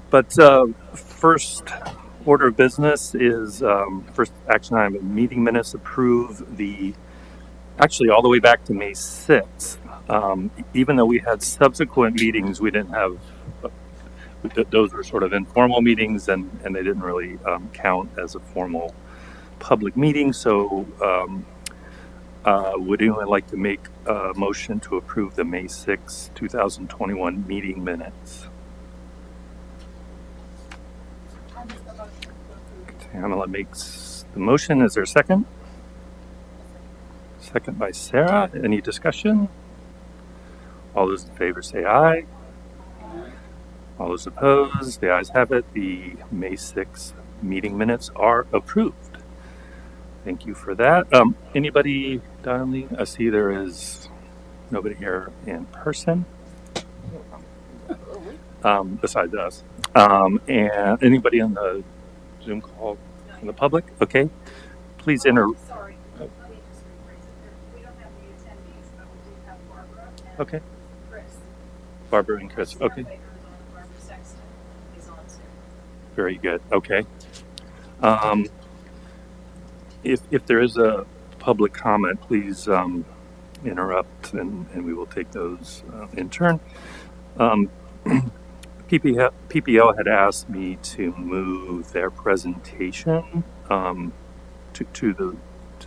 But first order of business is first action item: meeting minutes approve actually all the way back to May 6th. Even though we had subsequent meetings, we didn't have those were sort of informal meetings, and they didn't really count as a formal public meeting. So would anyone like to make a motion to approve the May 6, 2021 meeting minutes? Tamala makes the motion. Is there a second? Second by Sarah. Any discussion? All those in favor say aye. All those opposed, the ayes have it. The May 6 meeting minutes are approved. Thank you for that. Anybody dialing? I see there is nobody here in person besides us. And anybody on the Zoom call from the public? Okay. Please enter. Sorry, let me just rephrase it. We don't have the attendees, but we do have Barbara and Okay. Chris. Barbara and Chris. Sarah Okay. Baker is on, Barbara Sexton is on Zoom. Very good. Okay. If there is a public comment, please interrupt, and we will take those in turn. PPL had asked me to move their presentation to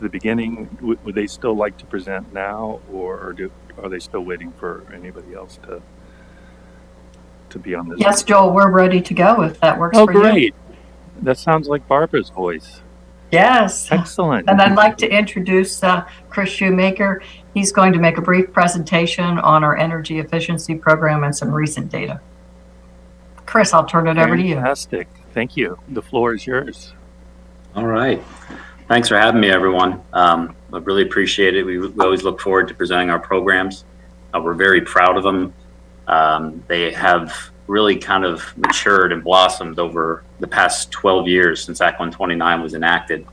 the beginning. Would they still like to present now, or are they still waiting for anybody else to be on this? Yes, Joel, we're ready to go if that works Oh, for you. great. That sounds like Barbara's voice. Yes. Excellent. And I'd like to introduce Chris Shoemaker. He's going to make a brief presentation on our energy efficiency program and some recent data. Chris, I'll turn it over to you. Fantastic. Thank you. The floor is yours. All right. Thanks for having me, everyone. I really appreciate it. We always look forward to presenting our programs. We're very proud of them. They have really kind of matured and blossomed over the past 12 years since Act 129 was enacted.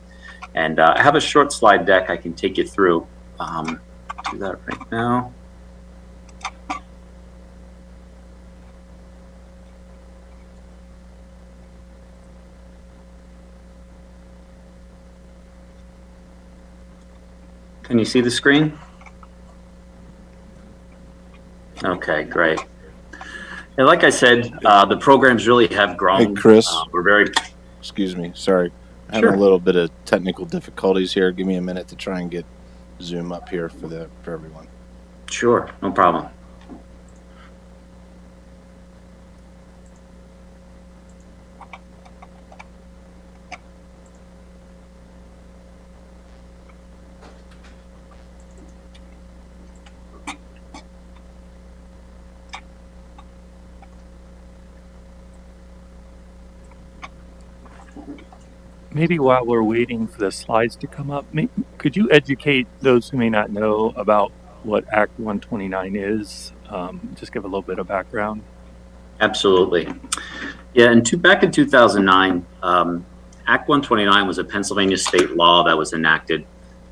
And I have a short slide deck I can take you through. Do that right now. Can you see the screen? Okay, great. And like I said, the programs really have grown. Hey, Chris. We're very. Excuse me. Sorry. I'm Sure. having a little bit of technical difficulties here. Give me a minute to try and get Zoom up here for everyone. Sure, no problem. Maybe while we're waiting for the slides to come up, could you educate those who may not know about what Act 129 is? Just give a little bit of background. Absolutely. Yeah, back in 2009, Act 129 was a Pennsylvania state law that was enacted.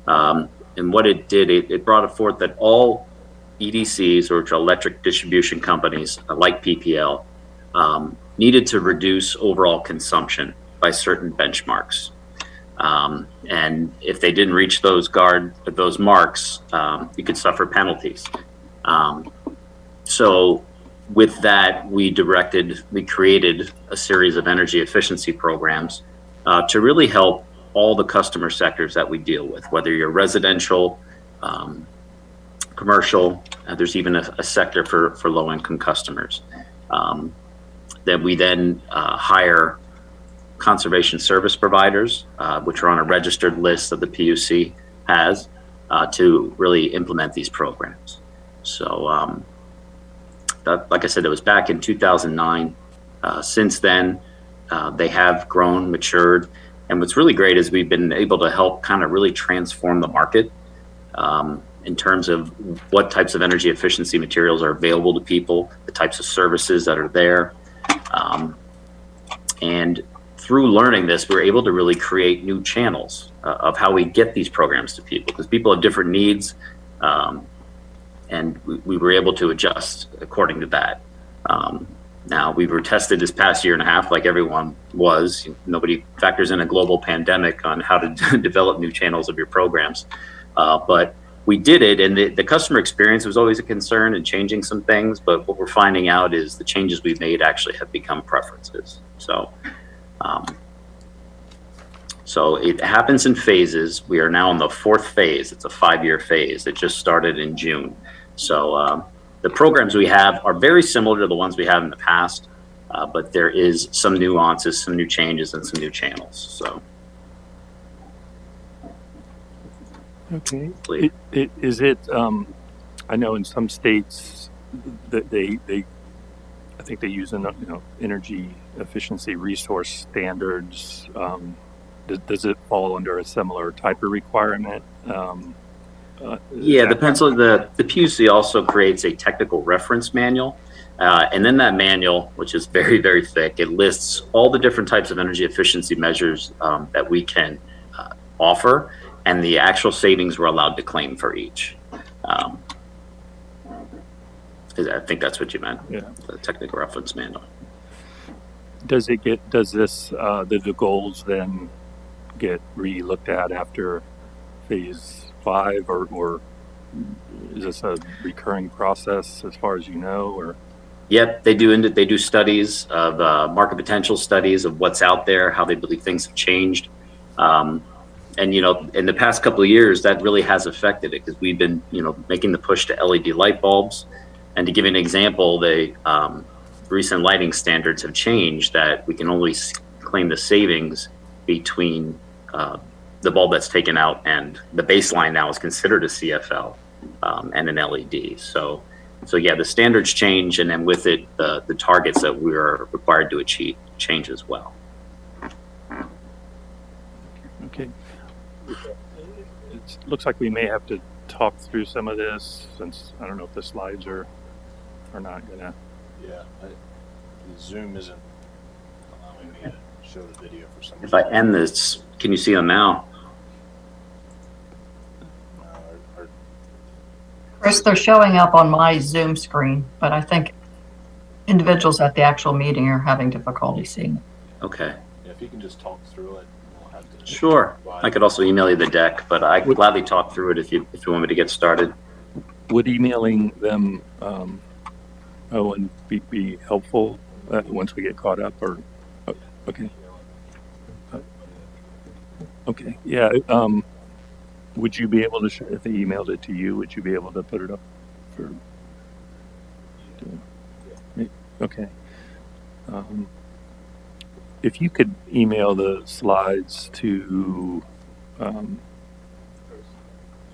And what it did, it brought it forth that all EDCs, or electric distribution companies like PPL, needed to reduce overall consumption by certain benchmarks. And if they didn't reach those marks, you could suffer penalties. So with that, we created a series of energy efficiency programs to really help all the customer sectors that we deal with, whether you're residential, commercial, there's even a sector for low-income customers. That we then hire conservation service providers, which are on a registered list that the PUC has, to really implement these programs. So, like I said, it was back in 2009. Since then, they have grown, matured, and what's really great is we've been able to help kind of really transform the market in terms of what types of energy efficiency materials are available to people, the types of services that are there. And through learning this, we're able to really create new channels of how we get these programs to people, because people have different needs, and we were able to adjust according to that. Now, we were tested this past year and a half, like everyone was. Nobody factors in a global pandemic on how to develop new channels of your programs. But we did it, and the customer experience was always a concern in changing some things. But what we're finding out is the changes we've made actually have become preferences. So it happens in phases. We are now in the 4th phase. It's a 5-year phase. It just started in June. So the programs we have are very similar to the ones we had in the past, but there is some nuances, some new changes, and some new channels. So Okay. please. Is it, I know in some states that I think they use, energy efficiency resource standards. Does it fall under a similar type of requirement? Yeah, the PUC also creates a technical reference manual. And then that manual, which is very, very thick, it lists all the different types of energy efficiency measures that we can offer and the actual savings we're allowed to claim for each. I think that's what you meant. Yeah. The technical reference manual. Does the goals then get re-looked at after phase 5, or is this a recurring process as far as you know, or? Yep, they do studies of market potential studies of what's out there, how they believe things have changed. And, in the past couple of years, that really has affected it because we've been, making the push to LED light bulbs. And to give you an example, the recent lighting standards have changed that we can only claim the savings between the bulb that's taken out, and the baseline now is considered a CFL and an LED. So yeah, the standards change, and then with it, the targets that we are required to achieve change as well. Okay. It looks like we may have to talk through some of this, since I don't know if the slides are not gonna. Yeah, the Zoom isn't allowing me to show the video for some reason. If I end this, can you see them now? Chris, they're showing up on my Zoom screen, but I think individuals at the actual meeting are having difficulty seeing it. Okay, Yeah, if you can just talk through it, we'll have to. sure. I could also email you the deck, but I could gladly talk through it if you want me to get started. Would emailing them, Owen, be helpful once we get caught up, or? Okay. Okay. Yeah. Would you be able to, if they emailed it to you, would you be able to put it up for? Okay. If you could email the slides to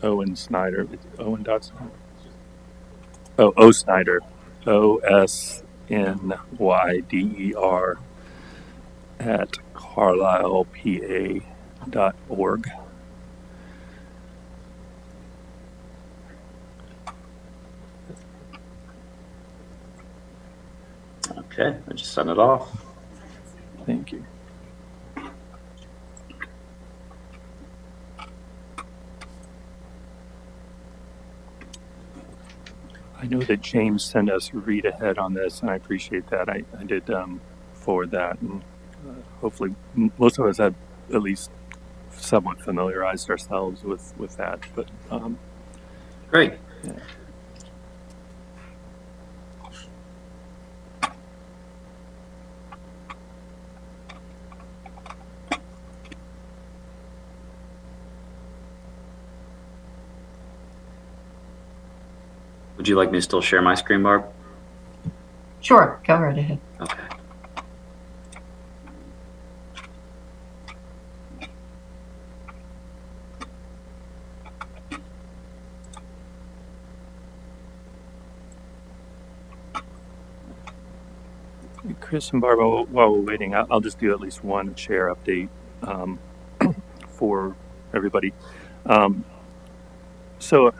Owen Snyder, Owen dot Snyder. Oh, O Snyder, OSNYDER at carlislepa.org. Okay, I just sent it off. Thank you. I know that James sent us read ahead on this, and I appreciate that. I did forward that, and hopefully most of us have at least somewhat familiarized ourselves with that. But Great. yeah. Would you like me to still share my screen, Barb? Sure, go right ahead. Okay. Chris and Barbara, while we're waiting, I'll just do at least one share update for everybody. So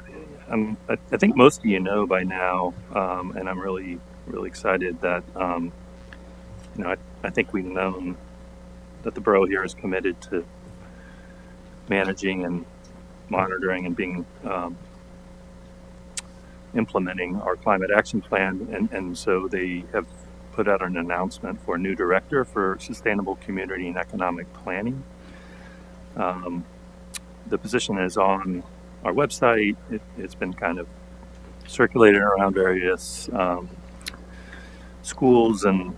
I think most of you know by now, and I'm really excited that I think we've known that the borough here is committed to managing and monitoring and being implementing our climate action plan, and so they have put out an announcement for a new director for sustainable community and economic planning. The position is on our website. It's been kind of circulated around various schools and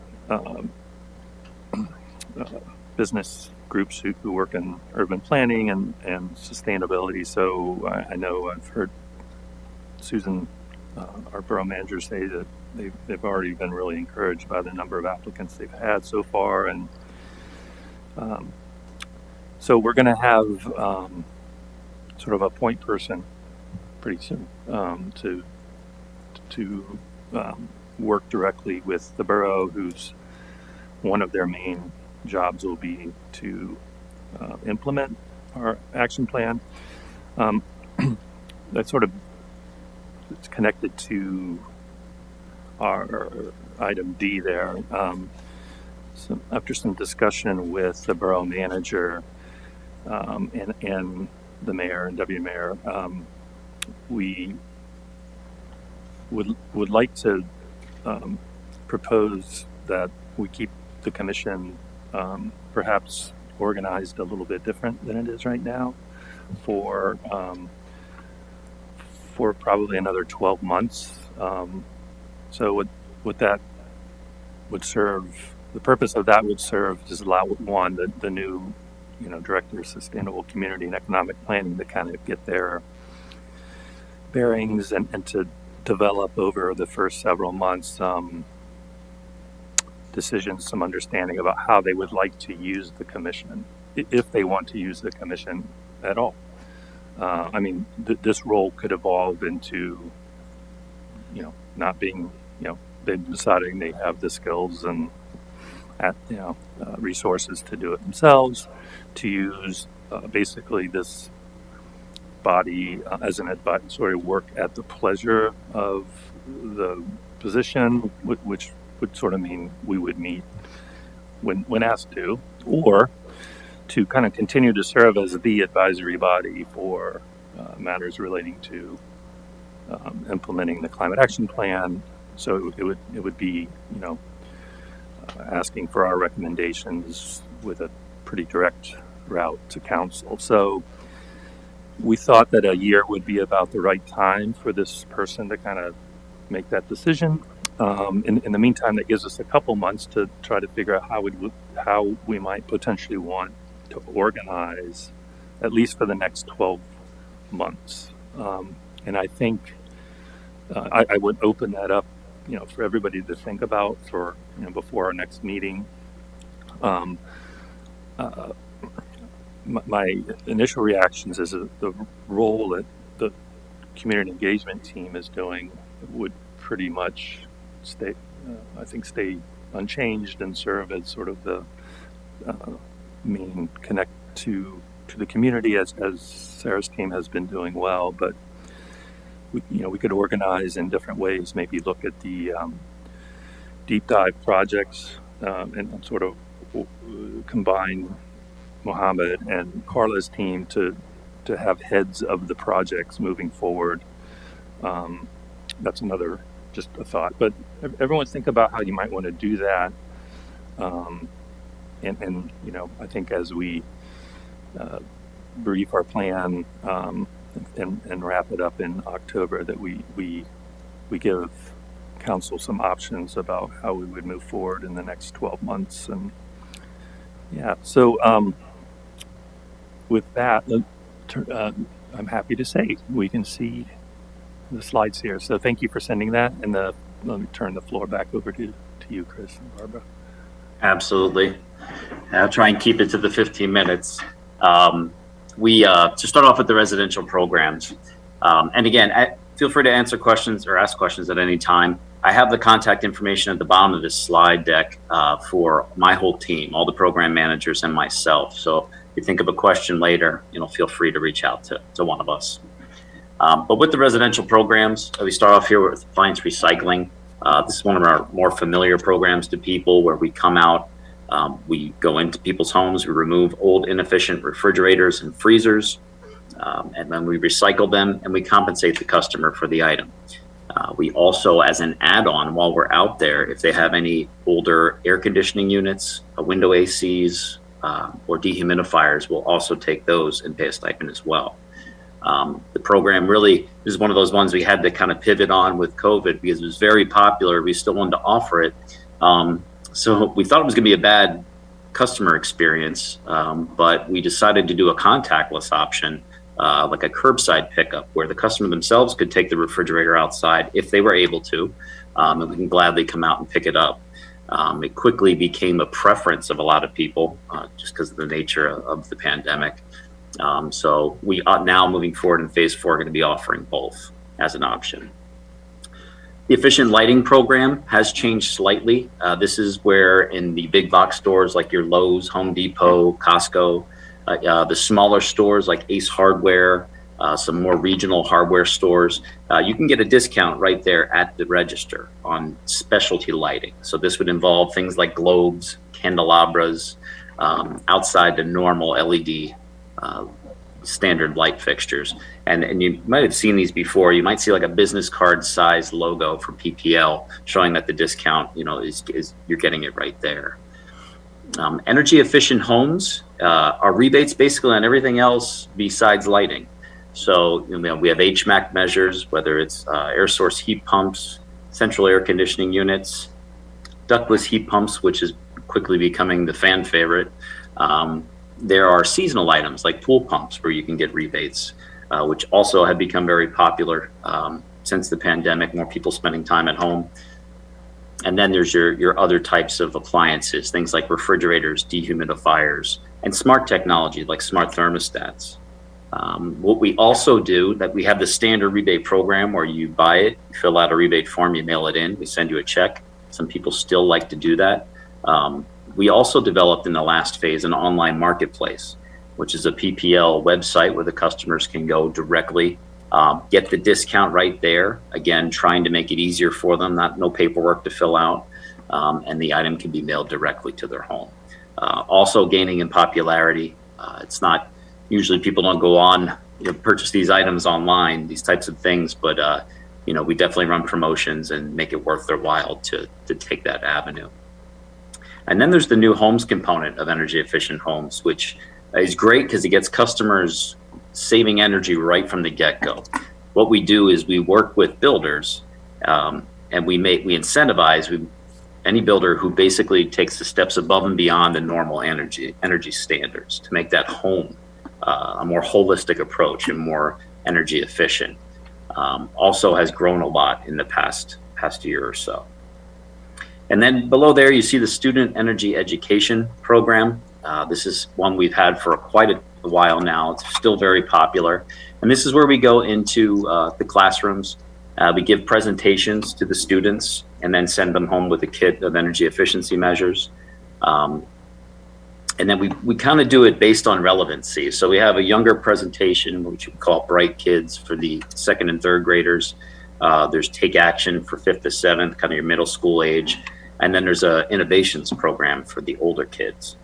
business groups who work in urban planning and sustainability. So I know I've heard Susan, our borough manager, say that they've already been really encouraged by the number of applicants they've had so far. And so we're going to have sort of a point person pretty soon to work directly with the borough, whose one of their main jobs will be to implement our action plan. That sort of it's connected to our item D there. So after some discussion with the borough manager and the mayor and deputy mayor, we would like to propose that we keep the commission perhaps organized a little bit different than it is right now for probably another 12 months. So what that would serve, the purpose of that would serve to allow the new, director of sustainable community and economic planning to kind of get their bearings and to develop over the first several months decisions, some understanding about how they would like to use the commission, if they want to use the commission at all. I mean, this role could evolve into, not being, they're deciding they have the skills and resources to do it themselves, to use basically this body as an advisory work at the pleasure of the position, which would sort of mean we would meet when asked to, or to kind of continue to serve as the advisory body for matters relating to implementing the climate action plan. So it would be, asking for our recommendations with a pretty direct route to council. So we thought that a year would be about the right time for this person to kind of make that decision. In the meantime, that gives us a couple months to try to figure out how we might potentially want to organize, at least for the next 12 months. And I think I would open that up, for everybody to think about for, before our next meeting. My initial reactions is the role that the community engagement team is doing would pretty much stay unchanged and serve as sort of the main connect to the community as Sarah's team has been doing well. But we could organize in different ways, maybe look at the deep dive projects and sort of combine Mohammed and Carla's team to have heads of the projects moving forward. That's another, just a thought, but everyone think about how you might want to do that. And I think as we brief our plan and wrap it up in October, that we give council some options about how we would move forward in the next 12 months. And so with that, I'm happy to say we can see the slides here. So thank you for sending that, and let me turn the floor back over to you, Chris and Barbara. Absolutely. I'll try and keep it to the 15 minutes. To start off with the residential programs. And again, feel free to answer questions or ask questions at any time. I have the contact information at the bottom of this slide deck for my whole team, all the program managers and myself. So if you think of a question later, feel free to reach out to one of us. But with the residential programs, we start off here with Defiance Recycling. This is one of our more familiar programs to people, where we come out, we go into people's homes, we remove old inefficient refrigerators and freezers, and then we recycle them and we compensate the customer for the item. We also, as an add-on, while we're out there, if they have any older air conditioning units, window ACs, or dehumidifiers, we'll also take those and pay a stipend as well. The program really is one of those ones we had to kind of pivot on with COVID because it was very popular. We still wanted to offer it. So we thought it was going to be a bad customer experience, but we decided to do a contactless option, like a curbside pickup, where the customer themselves could take the refrigerator outside if they were able to, and we can gladly come out and pick it up. It quickly became a preference of a lot of people, just because of the nature of the pandemic. So we are now moving forward in phase 4, going to be offering both as an option. The efficient lighting program has changed slightly. This is where in the big box stores like your Lowe's, Home Depot, Costco, the smaller stores like Ace Hardware, some more regional hardware stores, you can get a discount right there at the register on specialty lighting. So this would involve things like globes, candelabras, outside the normal LED standard light fixtures. And you might have seen these before. You might see like a business card size logo for PPL showing that the discount, is you're getting it right there. Energy efficient homes are rebates basically on everything else besides lighting. So we have HMAC measures, whether it's air source heat pumps, central air conditioning units, ductless heat pumps, which is quickly becoming the fan favorite. There are seasonal items like pool pumps where you can get rebates, which also have become very popular since the pandemic, more people spending time at home. And then there's your other types of appliances, things like refrigerators, dehumidifiers, and smart technology like smart thermostats. What we also do, that we have the standard rebate program where you buy it, you fill out a rebate form, you mail it in, we send you a check. Some people still like to do that. We also developed in the last phase an online marketplace, which is a PPL website where the customers can go directly, get the discount right there. Again, trying to make it easier for them, no paperwork to fill out, and the item can be mailed directly to their home. Also gaining in popularity. It's not, usually people don't go on, purchase these items online, these types of things, but we definitely run promotions and make it worth their while to take that avenue. And then there's the new homes component of energy efficient homes, which is great because it gets customers saving energy right from the get-go. What we do is we work with builders, and we incentivize any builder who basically takes the steps above and beyond the normal energy standards to make that home a more holistic approach and more energy efficient. Also has grown a lot in the past year or so. And then below there, you see the Student Energy Education Program. This is one we've had for quite a while now. It's still very popular. And this is where we go into the classrooms. We give presentations to the students and then send them home with a kit of energy efficiency measures. And then we kind of do it based on relevancy. So we have a younger presentation, which we call Bright Kids for the 2nd and 3rd graders. There's Take Action for 5th to 7th, kind of your middle school age. And then there's a innovations program for the older kids.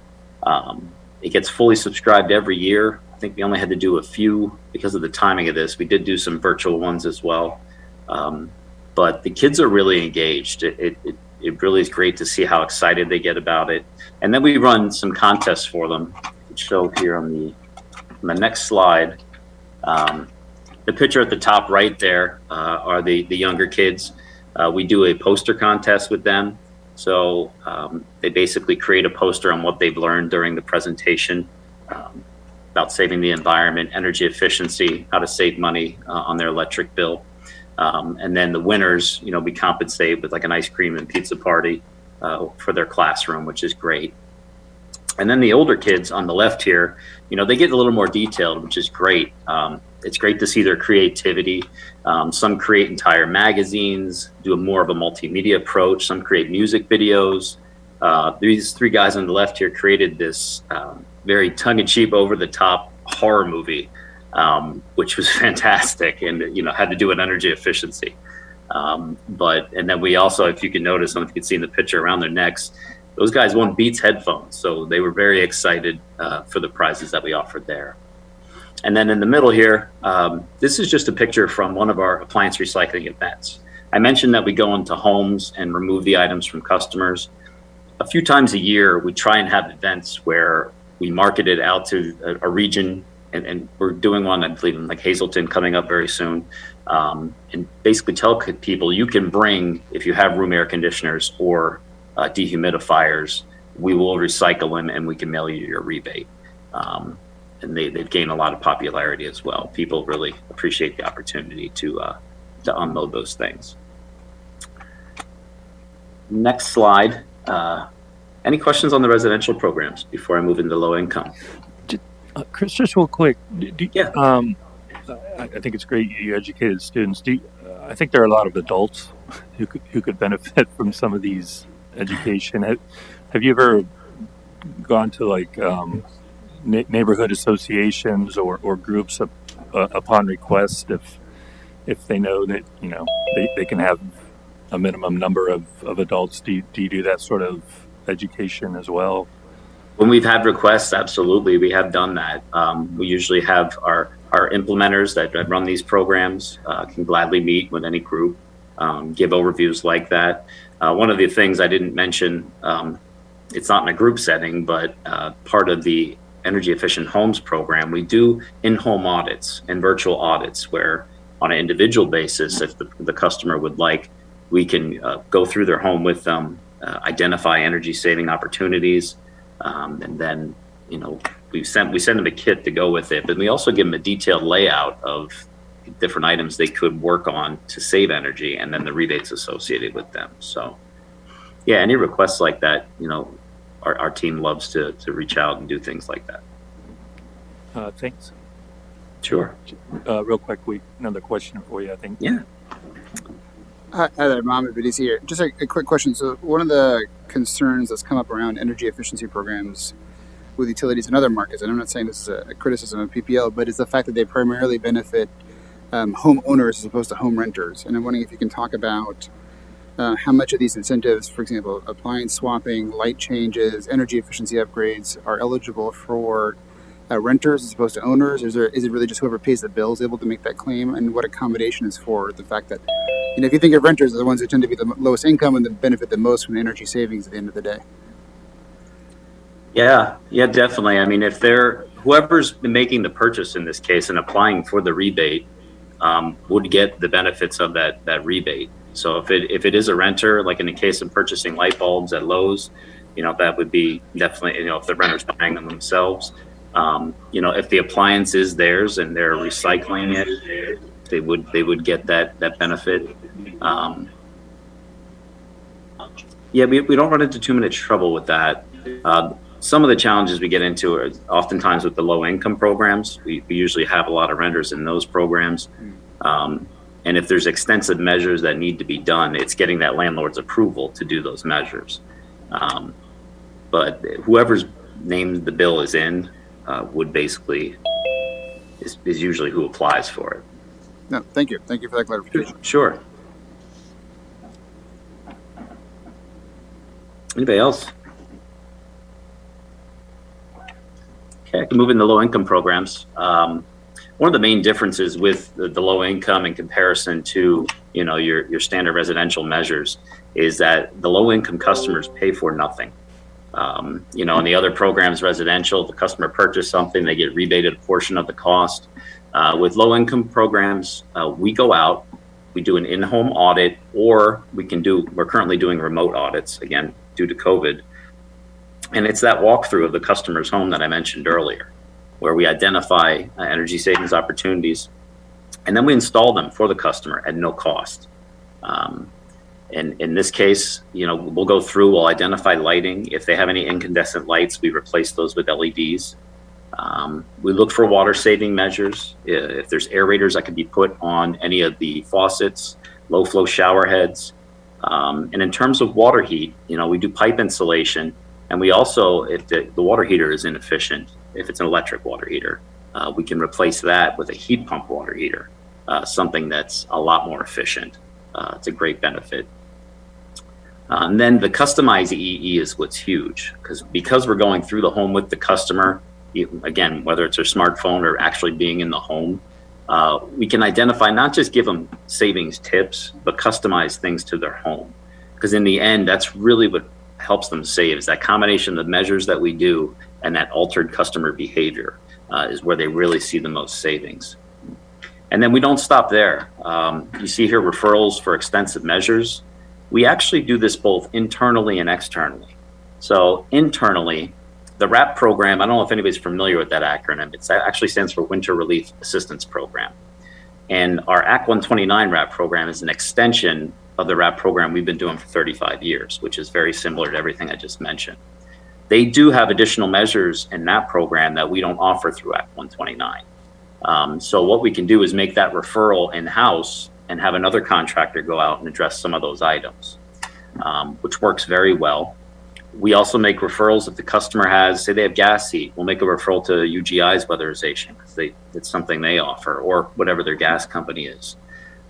It gets fully subscribed every year. I think we only had to do a few because of the timing of this. We did do some virtual ones as well. But the kids are really engaged. It really is great to see how excited they get about it. And then we run some contests for them, which show here on the next slide. The picture at the top right there are the younger kids. We do a poster contest with them. So they basically create a poster on what they've learned during the presentation about saving the environment, energy efficiency, how to save money on their electric bill. And then the winners, we compensate with like an ice cream and pizza party for their classroom, which is great. And then the older kids on the left here, they get a little more detailed, which is great. It's great to see their creativity. Some create entire magazines, do more of a multimedia approach. Some create music videos. These 3 guys on the left here created this very tongue-in-cheek, over-the-top horror movie, which was fantastic, and had to do with energy efficiency. And then we also, if you can notice, I don't know if you can see in the picture around their necks, those guys won Beats headphones, so they were very excited for the prizes that we offered there. And then in the middle here, this is just a picture from one of our appliance recycling events. I mentioned that we go into homes and remove the items from customers. A few times a year, we try and have events where we market it out to a region, and we're doing one, I believe, in like Hazleton coming up very soon. And basically tell people you can bring, if you have room air conditioners or dehumidifiers, we will recycle them and we can mail you your rebate. And they've gained a lot of popularity as well. People really appreciate the opportunity to unload those things. Next slide. Any questions on the residential programs before I move into low income? Chris, just real quick. Yeah. I think it's great you educated students. I think there are a lot of adults who could benefit from some of these education. Have you ever gone to like neighborhood associations or groups upon request if they know that they can have a minimum number of adults? Do you do that sort of education as well? When we've had requests, absolutely, we have done that. We usually have our implementers that run these programs can gladly meet with any group, give overviews like that. One of the things I didn't mention, it's not in a group setting, but part of the Energy Efficient Homes program, we do in-home audits and virtual audits where on an individual basis, if the customer would like, we can go through their home with them, identify energy saving opportunities, and then we send them a kit to go with it, but we also give them a detailed layout of different items they could work on to save energy and then the rebates associated with them. So yeah, any requests like that, our team loves to reach out and do things like that. Thanks. Sure. Real quick, another question for you, I think. Yeah. Hi there, Mohammed Badisi here. Just a quick question. So one of the concerns that's come up around energy efficiency programs with utilities in other markets, and I'm not saying this is a criticism of PPL, but is the fact that they primarily benefit homeowners as opposed to home renters. And I'm wondering if you can talk about how much of these incentives, for example, appliance swapping, light changes, energy efficiency upgrades, are eligible for renters as opposed to owners? Is it really just whoever pays the bill is able to make that claim? And what accommodation is for the fact that, if you think of renters, they're the ones who tend to be the lowest income and that benefit the most from the energy savings at the end of the day. Yeah, definitely. I mean, if whoever's been making the purchase in this case and applying for the rebate would get the benefits of that rebate. So if it is a renter, like in the case of purchasing light bulbs at Lowe's, that would be definitely, if the renter's buying them themselves, if the appliance is theirs and they're recycling it, they would get that benefit. We don't run into too much trouble with that. Some of the challenges we get into are oftentimes with the low income programs. We usually have a lot of renters in those programs. And if there's extensive measures that need to be done, it's getting that landlord's approval to do those measures. But whoever's named the bill is in would basically is usually who applies for it. No, thank you. Thank you for that clarification. Sure. Anybody else? Okay, I can move into low income programs. One of the main differences with the low income in comparison to your standard residential measures is that the low income customers pay for nothing. In the other programs, residential, the customer purchased something, they get rebated a portion of the cost. With low income programs, we go out, we do an in-home audit, or we're currently doing remote audits, again, due to COVID. And it's that walkthrough of the customer's home that I mentioned earlier, where we identify energy savings opportunities, and then we install them for the customer at no cost. And in this case, we'll go through, we'll identify lighting. If they have any incandescent lights, we replace those with LEDs. We look for water saving measures. If there's aerators that can be put on any of the faucets, low flow shower heads. And in terms of water heat, we do pipe insulation. And we also, if the water heater is inefficient, if it's an electric water heater, we can replace that with a heat pump water heater, something that's a lot more efficient. It's a great benefit. And then the customized EE is what's huge, because we're going through the home with the customer, again, whether it's their smartphone or actually being in the home, we can identify, not just give them savings tips, but customize things to their home. Because in the end, that's really what helps them save, is that combination of the measures that we do and that altered customer behavior is where they really see the most savings. And then we don't stop there. You see here referrals for extensive measures. We actually do this both internally and externally. So internally, the WRAP program, I don't know if anybody's familiar with that acronym. It actually stands for Winter Relief Assistance Program. And our Act 129 WRAP program is an extension of the WRAP program we've been doing for 35 years, which is very similar to everything I just mentioned. They do have additional measures in that program that we don't offer through Act 129. So what we can do is make that referral in-house and have another contractor go out and address some of those items, which works very well. We also make referrals if the customer has, say they have gas heat, we'll make a referral to UGI's weatherization because it's something they offer, or whatever their gas company is.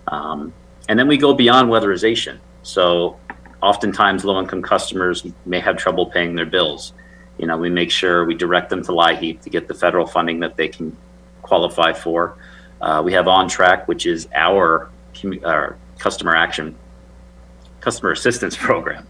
And then we go beyond weatherization. So oftentimes low-income customers may have trouble paying their bills. You know, we make sure we direct them to LIHEAP to get the federal funding that they can qualify for. We have On Track, which is our customer assistance program.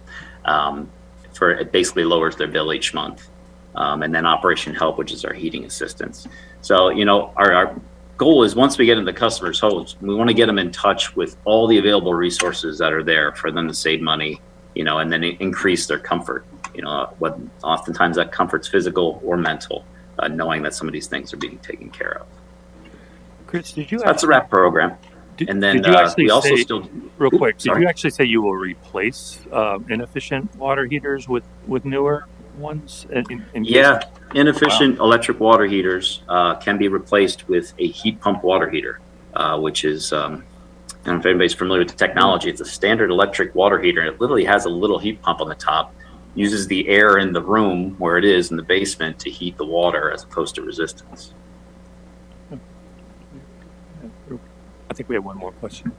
It basically lowers their bill each month. And then Operation Help, which is our heating assistance. So, you know, our goal is once we get into the customer's homes, we want to get them in touch with all the available resources that are there for them to save money, you know, and then increase their comfort. You know, oftentimes that comfort's physical or mental, knowing that some of these things are being taken care of. Chris, did you? That's a WRAP program. And then did you actually we also say, still, real quick, did sorry. you actually say you will replace inefficient water heaters with newer ones? Yeah, inefficient electric water heaters can be replaced with a heat pump water heater, which is, I don't know if anybody's familiar with the technology. It's a standard electric water heater. And it literally has a little heat pump on the top, uses the air in the room where it is in the basement to heat the water as opposed to resistance. I think we have one more question.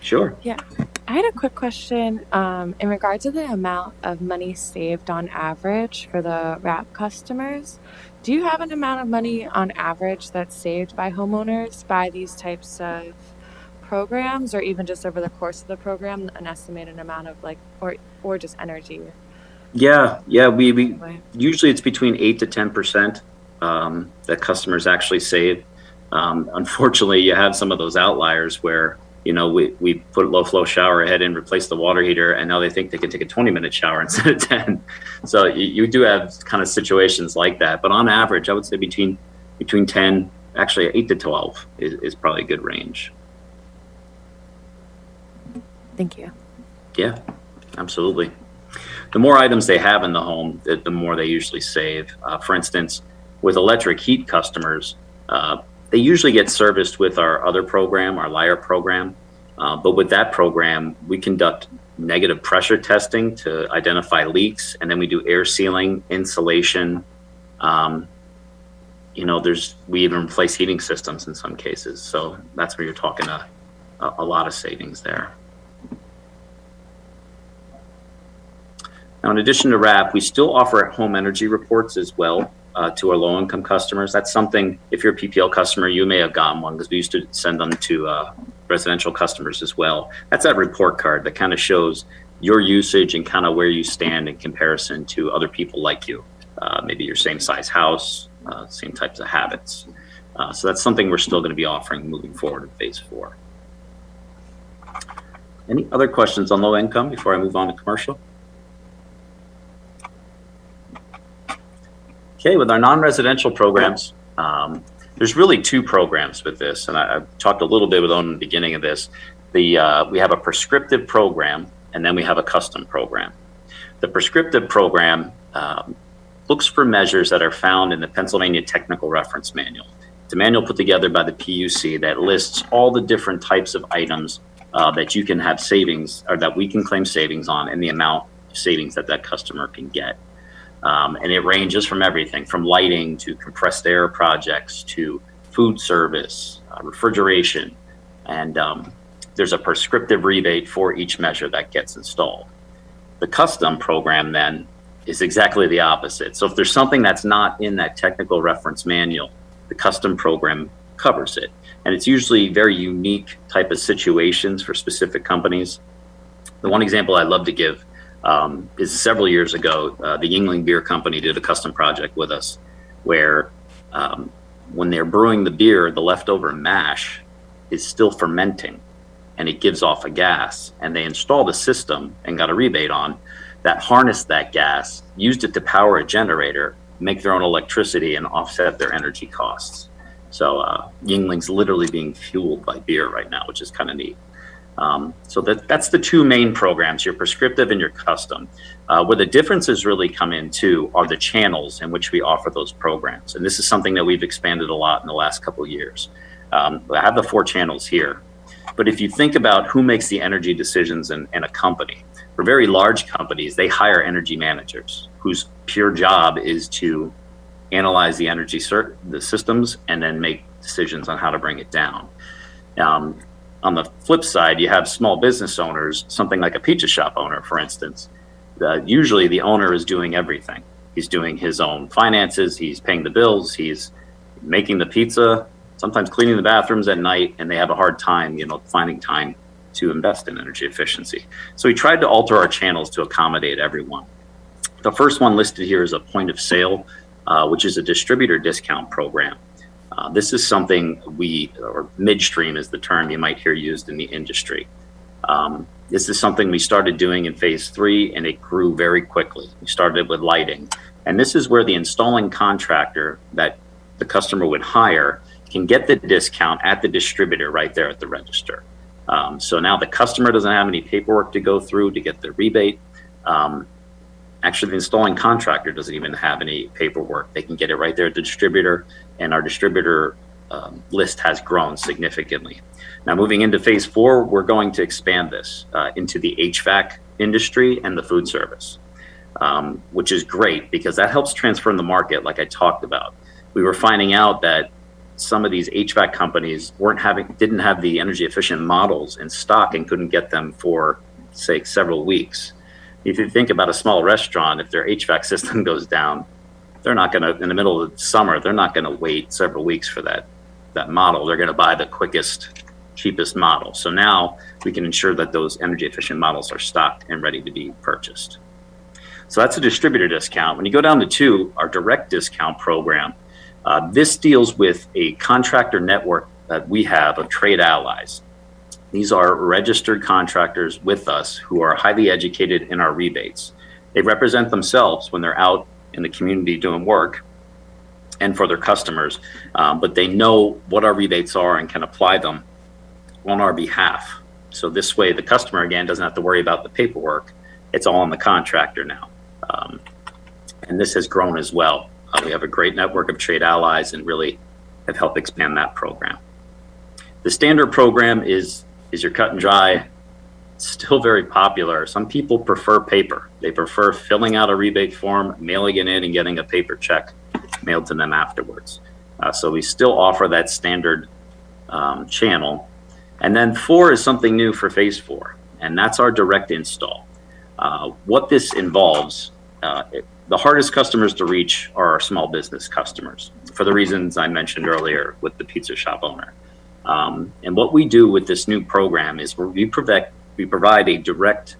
Sure. I had a quick question in regard to the amount of money saved on average for the WRAP customers. Do you have an amount of money on average that's saved by homeowners by these types of programs, or even just over the course of the program, an estimated amount of or just energy? Yeah. We usually it's between 8 to 10% that customers actually save. Unfortunately, you have some of those outliers where, you know, we put a low flow shower head in, replace the water heater, and now they think they can take a 20-minute shower instead of 10. So you do have kind of situations like that. But on average, I would say between 10, actually 8 to 12 is probably a good range. Thank you. Yeah, Absolutely. The more items they have in the home, the more they usually save. For instance, with electric heat customers, they usually get serviced with our other program, our LIAR program. But with that program, we conduct negative pressure testing to identify leaks, and then we do air sealing, insulation. We even replace heating systems in some cases. So that's where you're talking a lot of savings there. Now, in addition to WRAP, we still offer home energy reports as well to our low-income customers. That's something, if you're a PPL customer, you may have gotten one because we used to send them to residential customers as well. That's that report card that kind of shows your usage and kind of where you stand in comparison to other people like you. Maybe your same size house, same types of habits. So that's something we're still going to be offering moving forward in phase 4. Any other questions on low income before I move on to commercial? Okay, with our non-residential programs, there's really 2 programs with this, and I talked a little bit about in the beginning of this. We have a prescriptive program, and then we have a custom program. The prescriptive program looks for measures that are found in the Pennsylvania Technical Reference Manual. It's a manual put together by the PUC that lists all the different types of items that you can have savings, or that we can claim savings on, and the amount of savings that customer can get. And it ranges from everything from lighting to compressed air projects to food service, refrigeration, and there's a prescriptive rebate for each measure that gets installed. The custom program then is exactly the opposite. So if there's something that's not in that technical reference manual, the custom program covers it. And it's usually very unique type of situations for specific companies. The one example I love to give is several years ago, the Yuengling Beer Company did a custom project with us where when they're brewing the beer, the leftover mash is still fermenting and it gives off a gas. And they installed a system and got a rebate on that harnessed that gas, used it to power a generator, make their own electricity and offset their energy costs. So Yuengling's literally being fueled by beer right now, which is kind of neat. So that's the two main programs, your prescriptive and your custom. Where the differences really come into are the channels in which we offer those programs. And this is something that we've expanded a lot in the last couple of years. I have the 4 channels here. But if you think about who makes the energy decisions in a company, for very large companies, they hire energy managers whose pure job is to analyze the energy the systems and then make decisions on how to bring it down. On the flip side, you have small business owners, something like a pizza shop owner, for instance. Usually the owner is doing everything. He's doing his own finances, he's paying the bills, he's making the pizza, sometimes cleaning the bathrooms at night, and they have a hard time, finding time to invest in energy efficiency. So we tried to alter our channels to accommodate everyone. The first one listed here is a point of sale, which is a distributor discount program. This is something or midstream is the term you might hear used in the industry. This is something we started doing in phase 3, and it grew very quickly. We started with lighting. And this is where the installing contractor that the customer would hire can get the discount at the distributor right there at the register. So now the customer doesn't have any paperwork to go through to get the rebate. Actually, the installing contractor doesn't even have any paperwork. They can get it right there at the distributor, and our distributor list has grown significantly. Now, moving into phase 4, we're going to expand this into the HVAC industry and the food service, which is great because that helps transform the market like I talked about. We were finding out that some of these HVAC companies didn't have the energy efficient models in stock and couldn't get them for, say, several weeks. If you think about a small restaurant, if their HVAC system goes down, they're not going to, in the middle of the summer, they're not going to wait several weeks for that model. They're going to buy the quickest, cheapest model. So now we can ensure that those energy efficient models are stocked and ready to be purchased. So that's a distributor discount. When you go down to 2, our direct discount program, this deals with a contractor network that we have of trade allies. These are registered contractors with us who are highly educated in our rebates. They represent themselves when they're out in the community doing work and for their customers, but they know what our rebates are and can apply them on our behalf. So this way the customer, again, doesn't have to worry about the paperwork. It's all on the contractor now. And this has grown as well. We have a great network of trade allies and really have helped expand that program. The standard program is your cut and dry, still very popular. Some people prefer paper. They prefer filling out a rebate form, mailing it in, and getting a paper check mailed to them afterwards. So we still offer that standard channel. And then 4 is something new for phase 4, and that's our direct install. What this involves, the hardest customers to reach are our small business customers for the reasons I mentioned earlier with the pizza shop owner. And what we do with this new program is we provide a direct,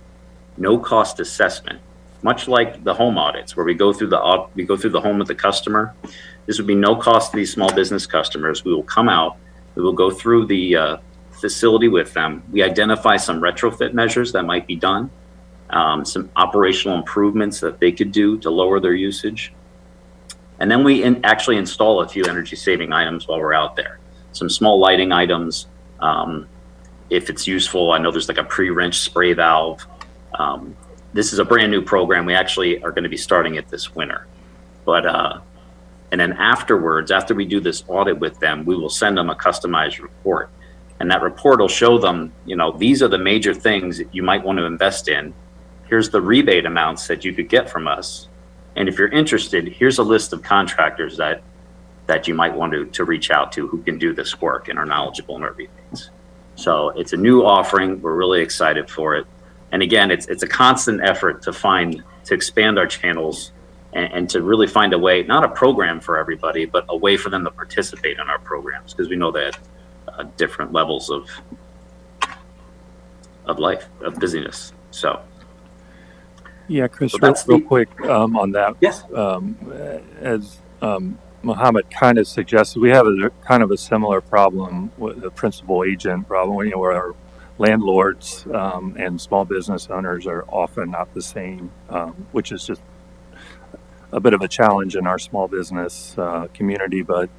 no-cost assessment, much like the home audits, where we go through the home with the customer. This would be no cost to these small business customers. We will come out, we will go through the facility with them. We identify some retrofit measures that might be done, some operational improvements that they could do to lower their usage. And then we actually install a few energy saving items while we're out there. Some small lighting items, if it's useful. I know there's like a pre-wrench spray valve. This is a brand new program. We actually are going to be starting it this winter. And then afterwards, after we do this audit with them, we will send them a customized report. And that report will show them, these are the major things that you might want to invest in. Here's the rebate amounts that you could get from us. And if you're interested, here's a list of contractors that you might want to reach out to who can do this work and are knowledgeable in our rebates. So it's a new offering. We're really excited for it. And again, it's a constant effort to expand our channels and to really find a way, not a program for everybody, but a way for them to participate in our programs, because we know that different levels of life, of busyness. So Yeah, Chris, So real, that's real the- quick on that. yes, As Mohammed kind of suggested, we have a kind of a similar problem with the principal agent problem, you know, where our landlords and small business owners are often not the same, which is just a bit of a challenge in our small business community. But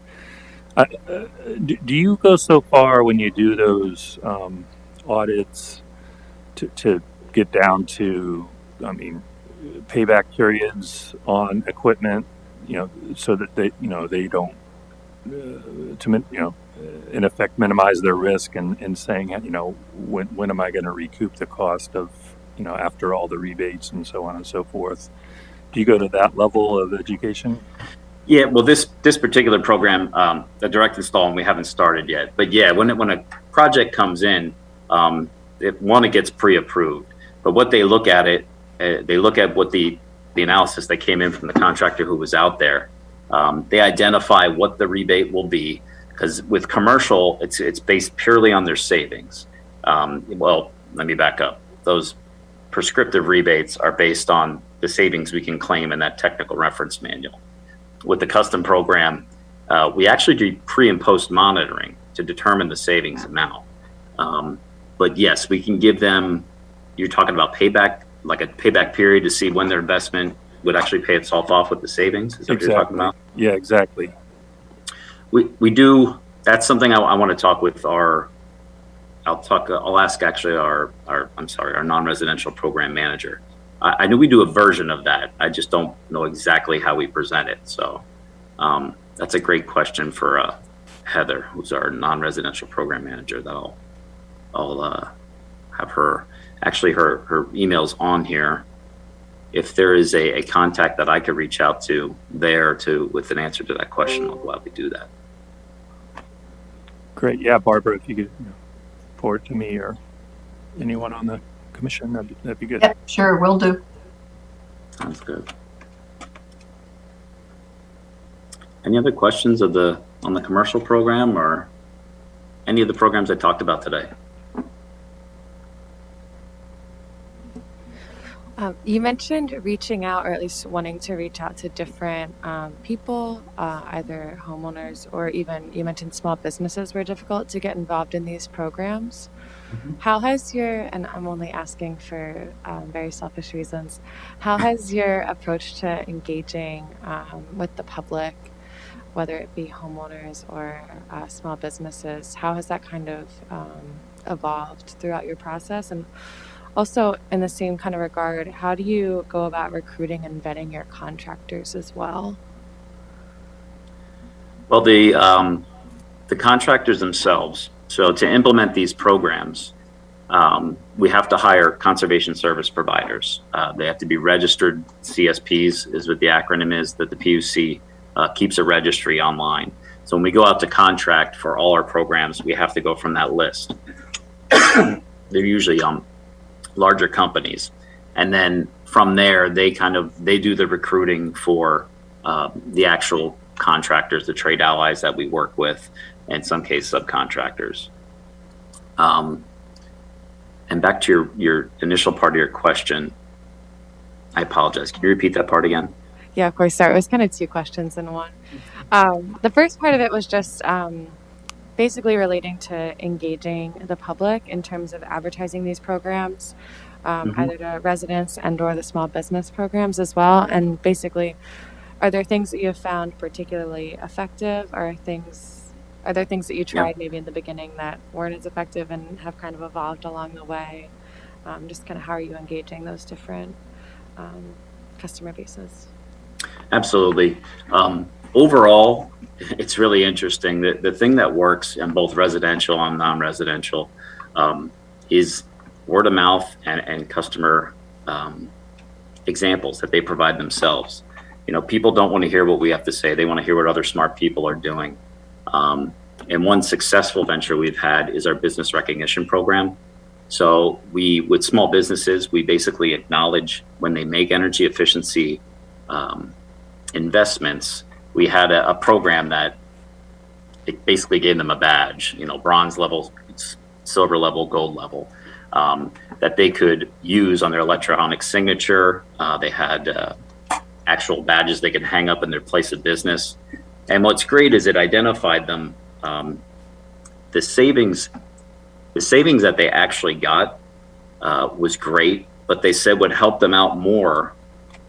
do you go so far when you do those audits to get down to, I mean, payback periods on equipment, you know, so that they, you know, they don't, in effect, minimize their risk and saying, you know, when am I going to recoup the cost of, you know, after all the rebates and so on and so forth? Do you go to that level of education? yeah. Well, this particular program, the direct install, and we haven't started yet. But yeah, when a project comes in, it gets pre-approved. But what they look at they look at what the analysis that came in from the contractor who was out there. They identify what the rebate will be, because with commercial, it's based purely on their savings. Well, let me back up. Those prescriptive rebates are based on the savings we can claim in that technical reference manual. With the custom program, we actually do pre and post monitoring to determine the savings amount. But yes, we can give them, you're talking about payback, like a payback period to see when their investment would actually pay itself off with the savings. Is that what you're talking about? Yeah, exactly. We do, that's something I want to talk with I'll ask actually our non-residential program manager. I know we do a version of that. I just don't know exactly how we present it. So that's a great question for Heather, who's our non-residential program manager. That I'll have her, actually her email's on here. If there is a contact that I could reach out to there with an answer to that question, I'll gladly do that. Great. Yeah, Barbara, if you could forward to me or anyone on the commission, that'd be good. Yep, sure, will do. Sounds good. Any other questions on the commercial program or any of the programs I talked about today? You mentioned reaching out, or at least wanting to reach out to different people, either homeowners or even you mentioned small businesses were difficult to get involved in these programs. Mhm. How has and I'm only asking for very selfish reasons, how has your approach to engaging with the public, whether it be homeowners or small businesses, how has that kind of evolved throughout your process? And also, in the same kind of regard, how do you go about recruiting and vetting your contractors as well? Well, the contractors themselves. So to implement these programs, we have to hire conservation service providers. They have to be registered CSPs, is what the acronym is, that the PUC keeps a registry online. So when we go out to contract for all our programs, we have to go from that list. They're usually larger companies, and then from there they do the recruiting for the actual contractors, the trade allies that we work with, in some cases subcontractors. And back to your initial part of your question, I apologize, can you repeat that part again? Yeah, of course. Sorry, it was kind of two questions in one. The first part of it was just basically relating to engaging the public in terms of advertising these programs, either to residents and or the small business programs as well. And basically, are there things that you have found particularly effective, or are there things that you tried maybe in the beginning that weren't as effective and have kind of evolved along the way? Just kind of how are you engaging those different customer bases? Absolutely. Overall, it's really interesting. The thing that works in both residential and non-residential is word of mouth and customer examples that they provide themselves. You know, people don't want to hear what we have to say. They want to hear what other smart people are doing. And one successful venture we've had is our business recognition program. So with small businesses, we basically acknowledge when they make energy efficiency investments, we had a program that it basically gave them a badge, bronze level, silver level, gold level, that they could use on their electronic signature. They had actual badges they could hang up in their place of business. And what's great is it identified them, the savings that they actually got was great, but they said what helped them out more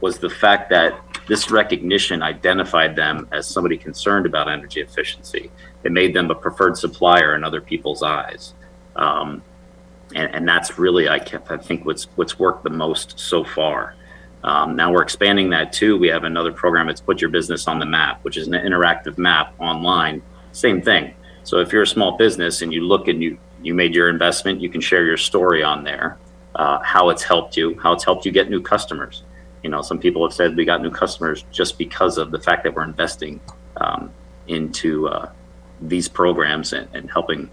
was the fact that this recognition identified them as somebody concerned about energy efficiency. It made them a preferred supplier in other people's eyes. And that's really, I think, what's worked the most so far. Now we're expanding that too. We have another program, it's Put Your Business on the Map, which is an interactive map online. Same thing. So if you're a small business and you look and you made your investment, you can share your story on there, how it's helped you get new customers. Some people have said we got new customers just because of the fact that we're investing into these programs and helping,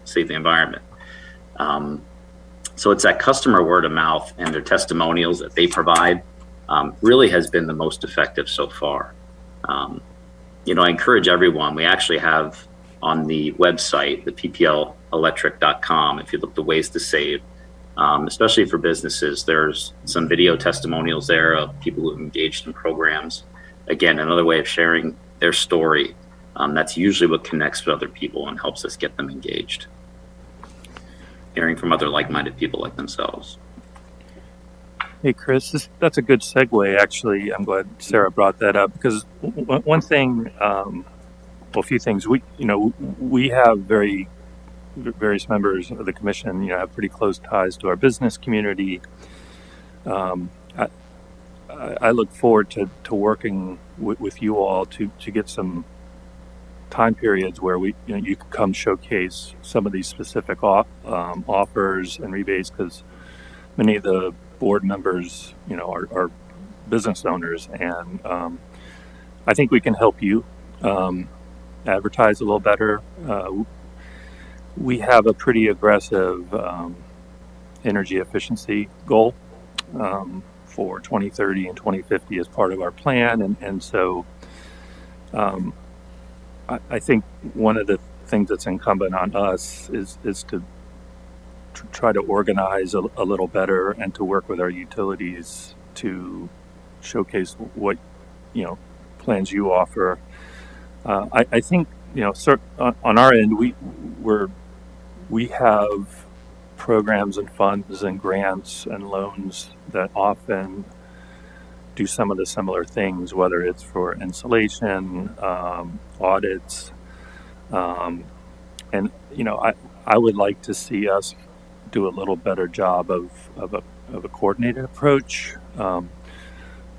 save the environment. So it's that customer word of mouth and their testimonials that they provide really has been the most effective so far. I encourage everyone. We actually have on the website, the pplelectric.com, if you look the ways to save, especially for businesses, there's some video testimonials there of people who have engaged in programs. Again, another way of sharing their story. That's usually what connects with other people and helps us get them engaged. Hearing from other like-minded people like themselves. Hey, Chris, that's a good segue, actually. I'm glad Sarah brought that up because one thing, a few things. We have various members of the commission, have pretty close ties to our business community. I look forward to working with you all to get some time periods where you can come showcase some of these specific offers and rebates, because many of the board members, are business owners, and I think we can help you advertise a little better. We have a pretty aggressive energy efficiency goal for 2030 and 2050 as part of our plan, and so I think one of the things that's incumbent on us is to try to organize a little better and to work with our utilities to showcase what plans you offer. I think on our end we have programs and funds and grants and loans that often do some of the similar things, whether it's for insulation, audits, and I would like to see us do a little better job of a coordinated approach.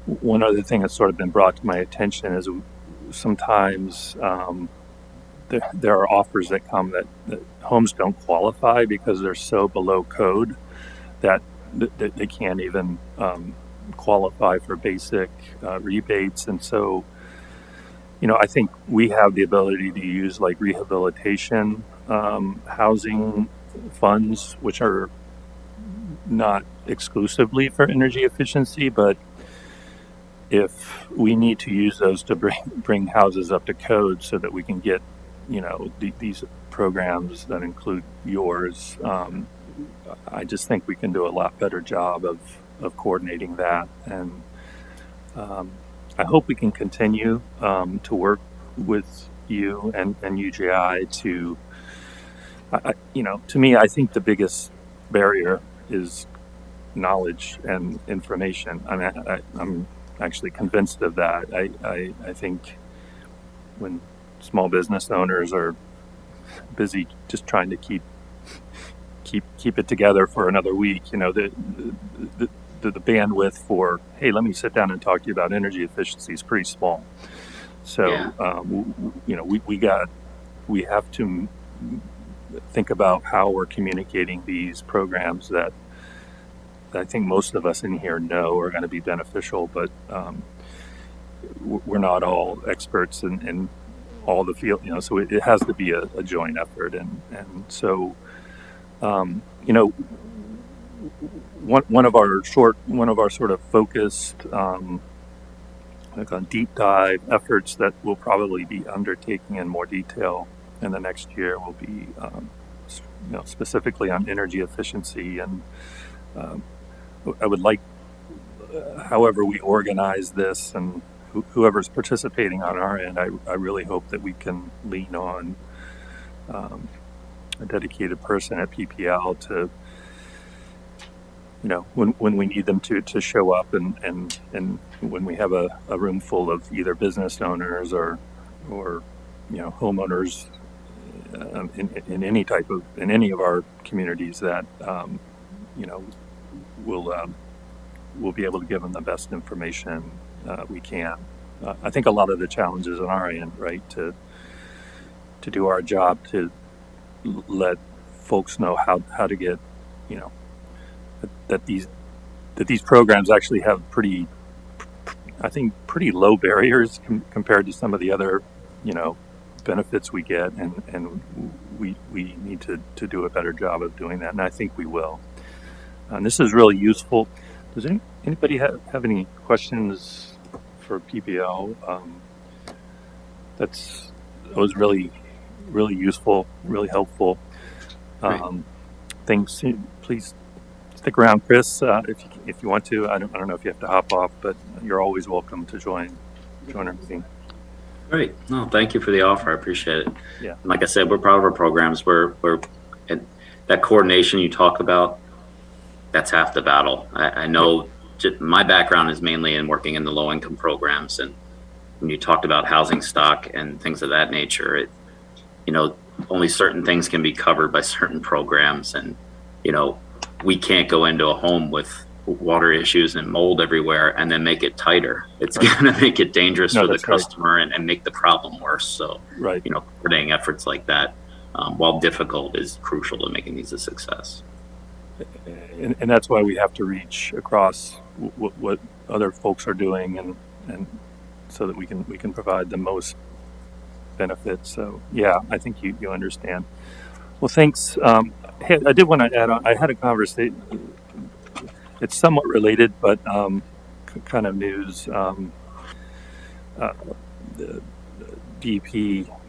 One other thing that's sort of been brought to my attention is sometimes there are offers that come that homes don't qualify because they're so below code that they can't even qualify for basic rebates. And so, I think we have the ability to use like rehabilitation housing funds, which are not exclusively for energy efficiency, but if we need to use those to bring houses up to code so that we can get, these programs that include yours, I just think we can do a lot better job of coordinating that. And I hope we can continue to work with you and UGI to, to me, I think the biggest barrier is knowledge and information. I mean, I'm actually convinced of that. I think when small business owners are busy just trying to keep it together for another week, the bandwidth for, hey, let me sit down and talk to you about energy efficiency is pretty small. So, Yeah. We have to think about how we're communicating these programs that I think most of us in here know are going to be beneficial, but we're not all experts in all the field, so it has to be a joint effort. And so, one of our sort of focused like a deep dive efforts that we'll probably be undertaking in more detail in the next year will be, specifically on energy efficiency. And um, I would like, however we organize this and whoever's participating on our end, I really hope that we can lean on um, a dedicated person at PPL to, when we need them to show up and when we have a room full of either business owners or homeowners in any of our communities that you know we'll be able to give them the best information we can. I think a lot of the challenges on our end, right, to do our job to let folks know how to get, that these programs actually have pretty low barriers compared to some of the other, benefits we get, and we need to do a better job of doing that, and I think we will. And this is really useful. Does anybody have any questions for PPL? That was really useful, really helpful. Thanks. Please stick around, Chris, if you want to. I don't know if you have to hop off, but you're always welcome to join our meeting. Great. No, thank you for the offer. I appreciate it. Yeah. Like I said, we're proud of our programs. And that coordination you talk about, that's half the battle. I know my background is mainly in working in the low income programs. And when you talked about housing stock and things of that nature, only certain things can be covered by certain programs. And, we can't go into a home with water issues and mold everywhere and then make it tighter. It's going to make it dangerous for the customer and make the problem worse. So, coordinating efforts like that, while difficult, is crucial to making these a success. And that's why we have to reach across what other folks are doing and so that we can provide the most benefits. So yeah, I think you understand. Well, thanks. Hey, I did want to add on. I had a conversation. It's somewhat related, but kind of news. The DEP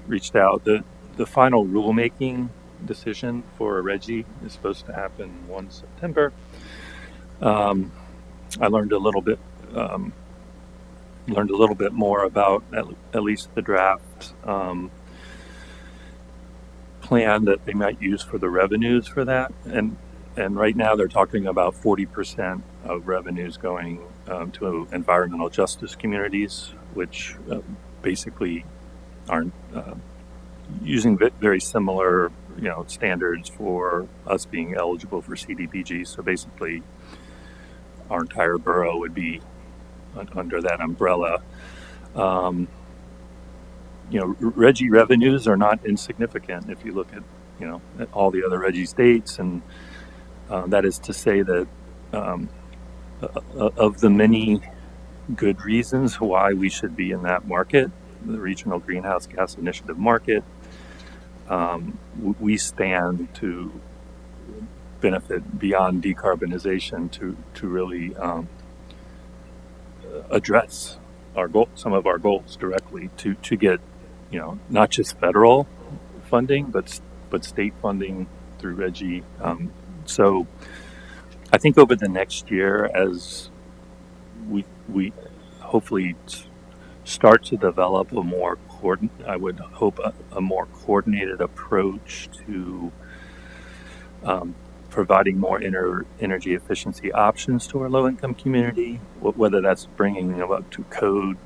reached out. The final rulemaking decision for RGGI is supposed to happen 1 September. I learned a little bit more about at least the draft plan that they might use for the revenues for that, and right now they're talking about 40% of revenues going to environmental justice communities, which basically aren't using very similar standards for us being eligible for CDBG. So basically our entire borough would be under that umbrella. RGGI revenues are not insignificant if you look at at all the other RGGI states, and that is to say that of the many good reasons why we should be in that market, the Regional Greenhouse Gas Initiative market, we stand to benefit beyond decarbonization to really address some of our goals directly, to get not just federal funding but state funding through RGGI. So I think over the next year, as we hopefully start to develop a more coordinated approach to providing more energy efficiency options to our low-income community, whether that's bringing them up to code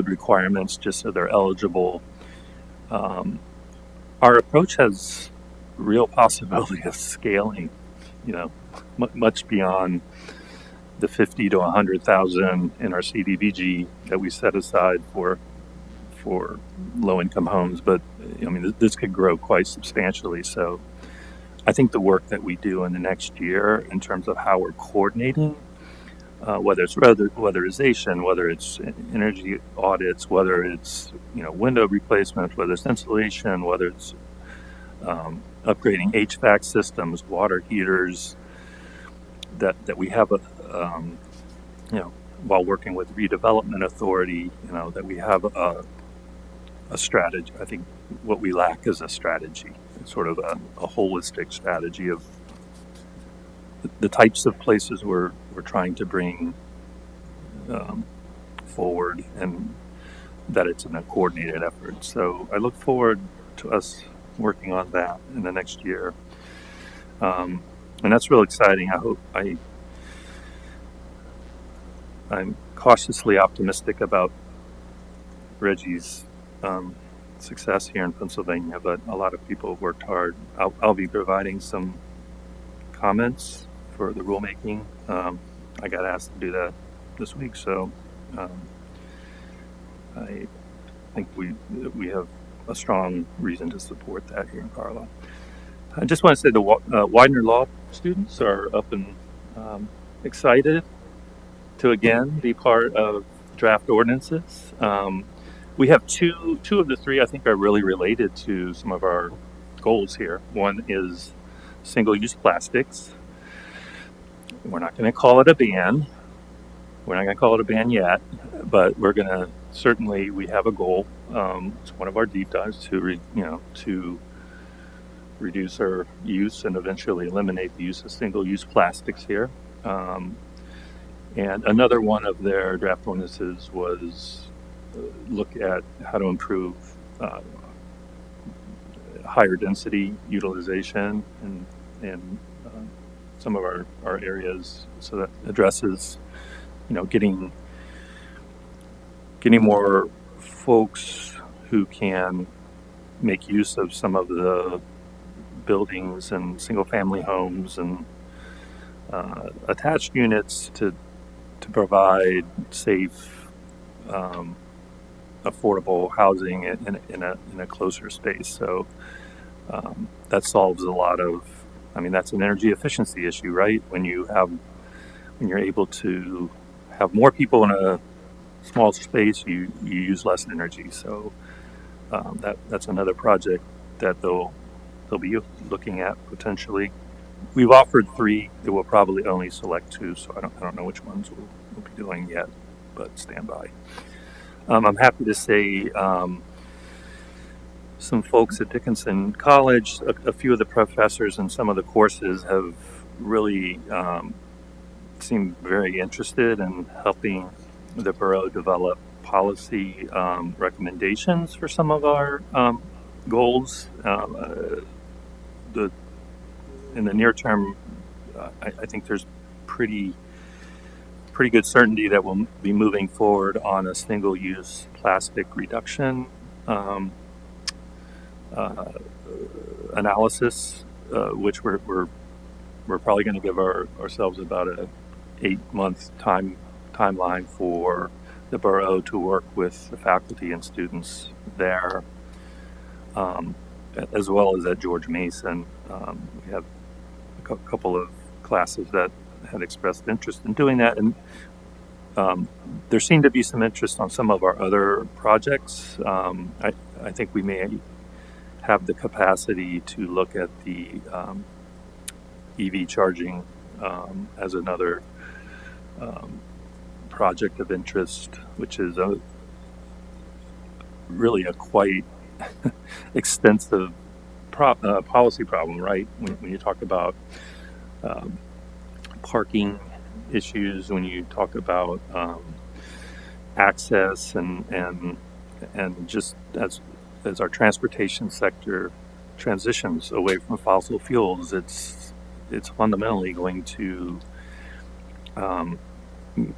requirements just so they're eligible. Our approach has real possibility of scaling, much beyond the 50 to 100,000 in our CDBG that we set aside for low-income homes. But this could grow quite substantially. So I think the work that we do in the next year in terms of how we're coordinating, whether it's weatherization, whether it's energy audits, whether it's window replacement, whether it's insulation, whether it's upgrading HVAC systems, water heaters, that we have while working with redevelopment authority, that we have a strategy. I think what we lack is a strategy, sort of a holistic strategy of the types of places we're trying to bring forward, and that it's in a coordinated effort. So I look forward to us working on that in the next year, and that's real exciting. I'm cautiously optimistic about Reggie's success here in Pennsylvania, but a lot of people have worked hard. I'll be providing some comments for the rulemaking. I got asked to do that this week, so I think we have a strong reason to support that here in Carlisle. I just want to say the Widener Law students are up and excited to again be part of draft ordinances. We have two of the three I think are really related to some of our goals here. One is single-use plastics. We're not going to call it a ban. We're not going to call it a ban yet, but we're going to certainly, we have a goal. It's one of our deep dives to reduce our use and eventually eliminate the use of single-use plastics here. And another one of their draft ordinances was look at how to improve higher density utilization in some of our areas. So that addresses, getting more folks who can make use of some of the buildings and single family homes and attached units to provide safe, affordable housing in a closer space. So that solves a lot of, that's an energy efficiency issue, right? When you're able to have more people in a small space, you use less energy. So that's another project that they'll be looking at potentially. We've offered 3. They will probably only select 2, so I don't know which ones we'll be doing yet, but stand by. I'm happy to say some folks at Dickinson College, a few of the professors in some of the courses have really seemed very interested in helping the borough develop policy recommendations for some of our goals. In the near term, I think there's pretty good certainty that we'll be moving forward on a single-use plastic reduction analysis, which we're probably going to give ourselves about a 8-month timeline for the borough to work with the faculty and students there, as well as at George Mason. We have a couple of classes that had expressed interest in doing that, and there seemed to be some interest on some of our other projects. I think we may have the capacity to look at the EV charging as another project of interest, which is really a quite extensive policy problem, right? When you talk about parking issues, when you talk about access and just as our transportation sector transitions away from fossil fuels, it's fundamentally going to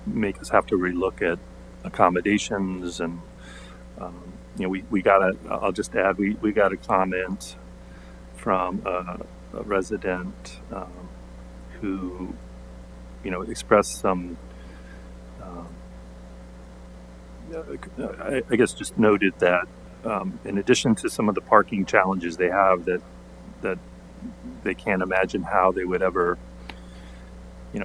make us have to relook at accommodations and we got I'll just add, we got a comment from a resident who expressed some I guess just noted that in addition to some of the parking challenges they have, that they can't imagine how they would ever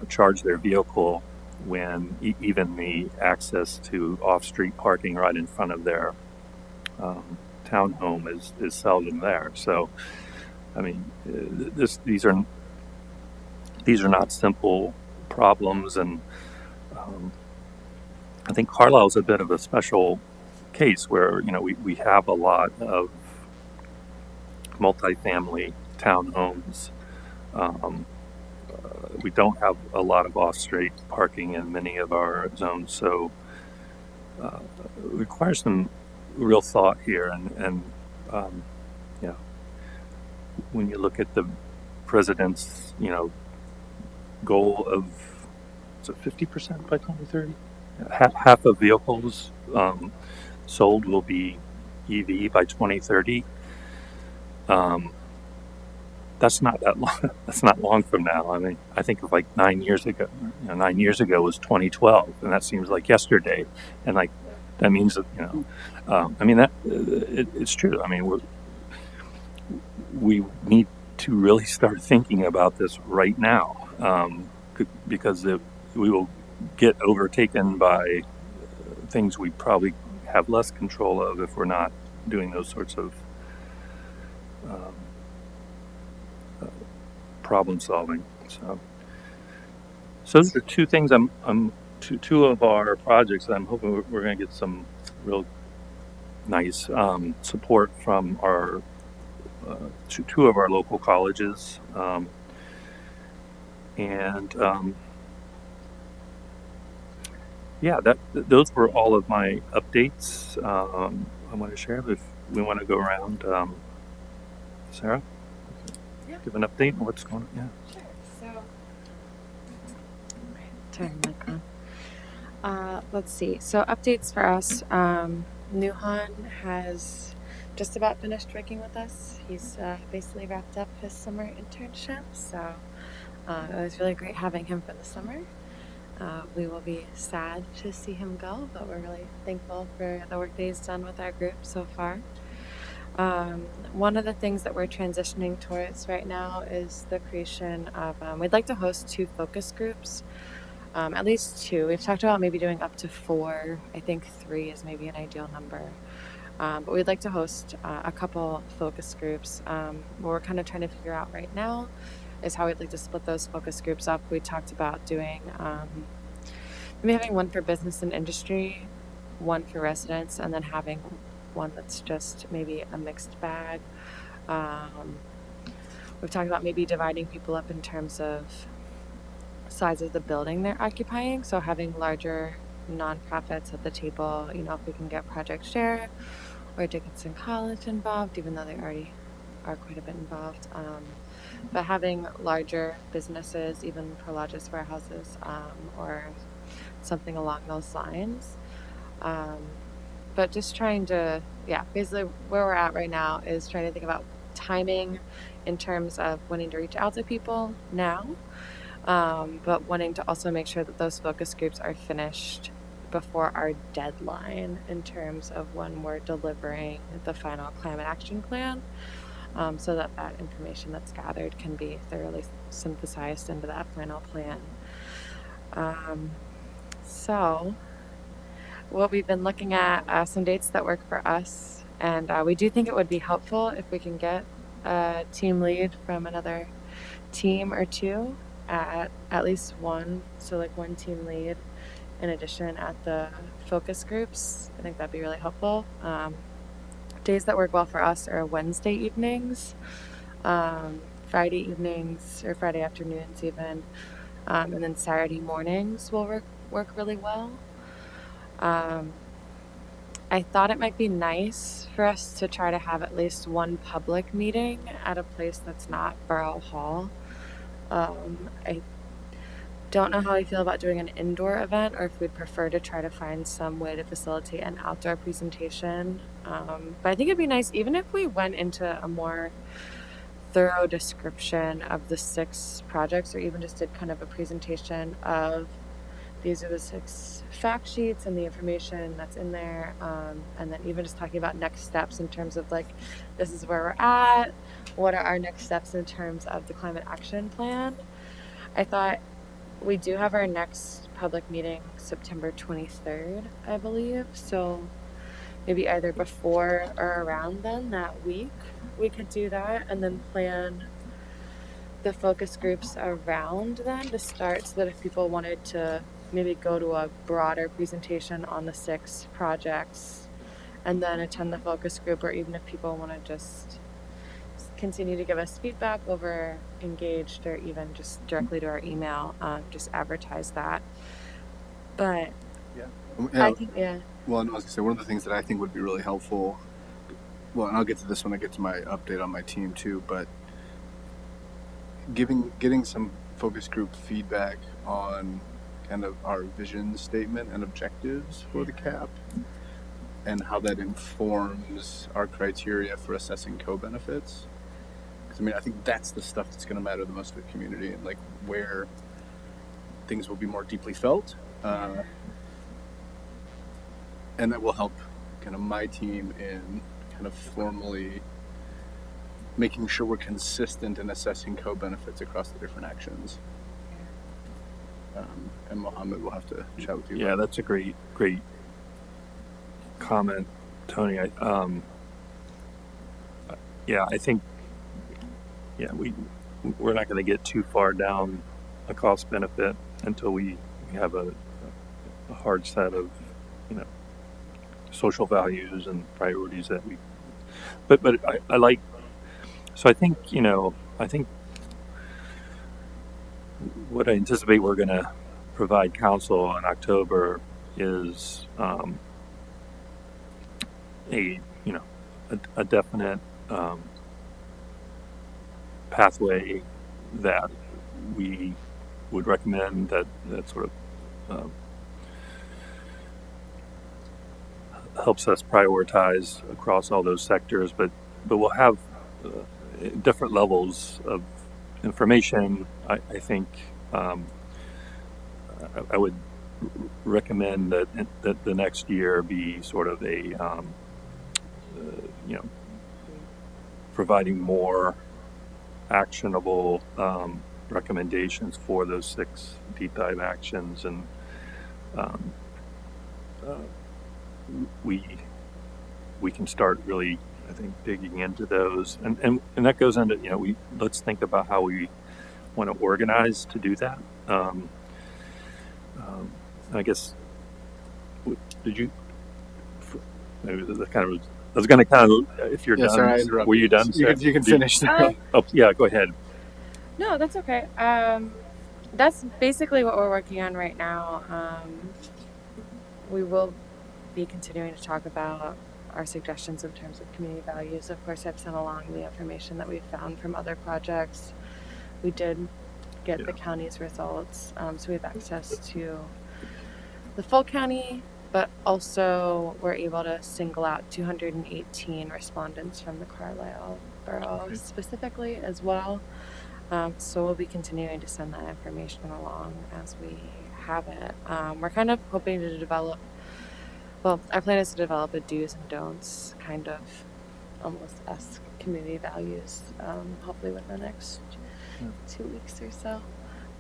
charge their vehicle when even the access to off-street parking right in front of their townhome is seldom there. So these are not simple problems, and I think Carlisle's a bit of a special case where, you know, we have a lot of multifamily townhomes. Um, we don't have a lot of off-street parking in many of our zones, so it requires some real thought here. And you know, when you look at the president's, you know, goal of, is it 50% by 2030? Half of vehicles sold will be EV by 2030. That's not that long. That's not long from now. I mean, I think of like 9 years ago. You know, 9 years ago was 2012, and that seems like yesterday. And like that means that, you know, I mean that it's true. I mean, we need to really start thinking about this right now, because we will get overtaken by things we probably have less control of if we're not doing those sorts of um, problem solving. So those are two things. Two of our projects that I'm hoping we're going to get some real nice support from our two of our local colleges, and yeah, those were all of my updates I want to share. If we want to go around, Sarah, Yeah. give an update on what's going on. Yeah. Sure. So, turn the mic on. Let's see. So, updates for us. Nuhan has just about finished working with us. He's basically wrapped up his summer internship. So, it was really great having him for the summer. We will be sad to see him go, but we're really thankful for the work that he's done with our group so far. One of the things that we're transitioning towards right now is the creation of, we'd like to host 2 focus groups, at least 2. We've talked about maybe doing up to 4. I think 3 is maybe an ideal number. But we'd like to host a couple focus groups. What we're kind of trying to figure out right now is how we'd like to split those focus groups up. We talked about doing maybe having one for business and industry, one for residents, and then having one that's just maybe a mixed bag. We've talked about maybe dividing people up in terms of size of the building they're occupying, so having larger nonprofits at the table, you know, if we can get Project Share or Dickinson College involved, even though they already are quite a bit involved. But having larger businesses, even Prologis warehouses, or something along those lines. But just trying to, basically where we're at right now is trying to think about timing in terms of wanting to reach out to people now, but wanting to also make sure that those focus groups are finished before our deadline in terms of when we're delivering the final climate action plan. So that information that's gathered can be thoroughly synthesized into that final plan. So what we've been looking at some dates that work for us, and we do think it would be helpful if we can get a team lead from another team or 2 at least one, so like one team lead in addition at the focus groups. I think that'd be really helpful. Days that work well for us are Wednesday evenings, Friday evenings, or Friday afternoons even, and then Saturday mornings will work really well. I thought it might be nice for us to try to have at least one public meeting at a place that's not Borough Hall. I don't know how I feel about doing an indoor event, or if we'd prefer to try to find some way to facilitate an outdoor presentation. But I think it'd be nice, even if we went into a more thorough description of the 6 projects, or even just did kind of a presentation of these are the 6 fact sheets and the information that's in there, and then even just talking about next steps in terms of like, this is where we're at, what are our next steps in terms of the climate action plan. I thought we do have our next public meeting September 23rd, I believe, so maybe either before or around then that week we could do that, and then plan the focus groups around then to start, so that if people wanted to maybe go to a broader presentation on the 6 projects and then attend the focus group, or even if people want to just continue to give us feedback over Engaged or even just directly to our email, just advertise that. But Yeah, I think, well, and I was gonna say one of the things that I think would be really helpful. Well, and I'll get to this when I get to my update on my team too. But getting some focus group feedback on kind of our vision statement and objectives for the CAP, and how that informs our criteria for assessing co-benefits. Because I mean, I think that's the stuff that's going to matter the most to the community, and like where things will be more deeply felt. And that will help kind of my team in kind of formally making sure we're consistent in assessing co-benefits across the different actions. And Mohammed will have to chat with you. Yeah, that's a great comment, Tony. I think we're not going to get too far down a cost benefit until we have a hard set of social values and priorities that we. But I like. So I think what I anticipate we're going to provide council in October is a definite pathway that we would recommend that sort of helps us prioritize across all those sectors, but we'll have different levels of information. I think I would recommend that the next year be sort of a providing more actionable recommendations for those 6 deep dive actions, and we can start really, I think, digging into those, and that goes into let's think about how we want to organize to do that. I guess did you? Maybe the kind of I was going to kind of if you're Yeah, done. sorry, I interrupted. Were you done? You can finish. Oh yeah, go ahead. no, that's okay. That's basically what we're working on right now. We will be continuing to talk about our suggestions in terms of community values. Of course, I've sent along the information that we've found from other projects. We did get the county's results, so we have access to the full county, but also we're able to single out 218 respondents from the Carlisle borough specifically as well. So we'll be continuing to send that information along as we have it. We're kind of hoping to develop, well, our plan is to develop a do's and don'ts kind of almost esque community values, hopefully within the next 2 weeks or so.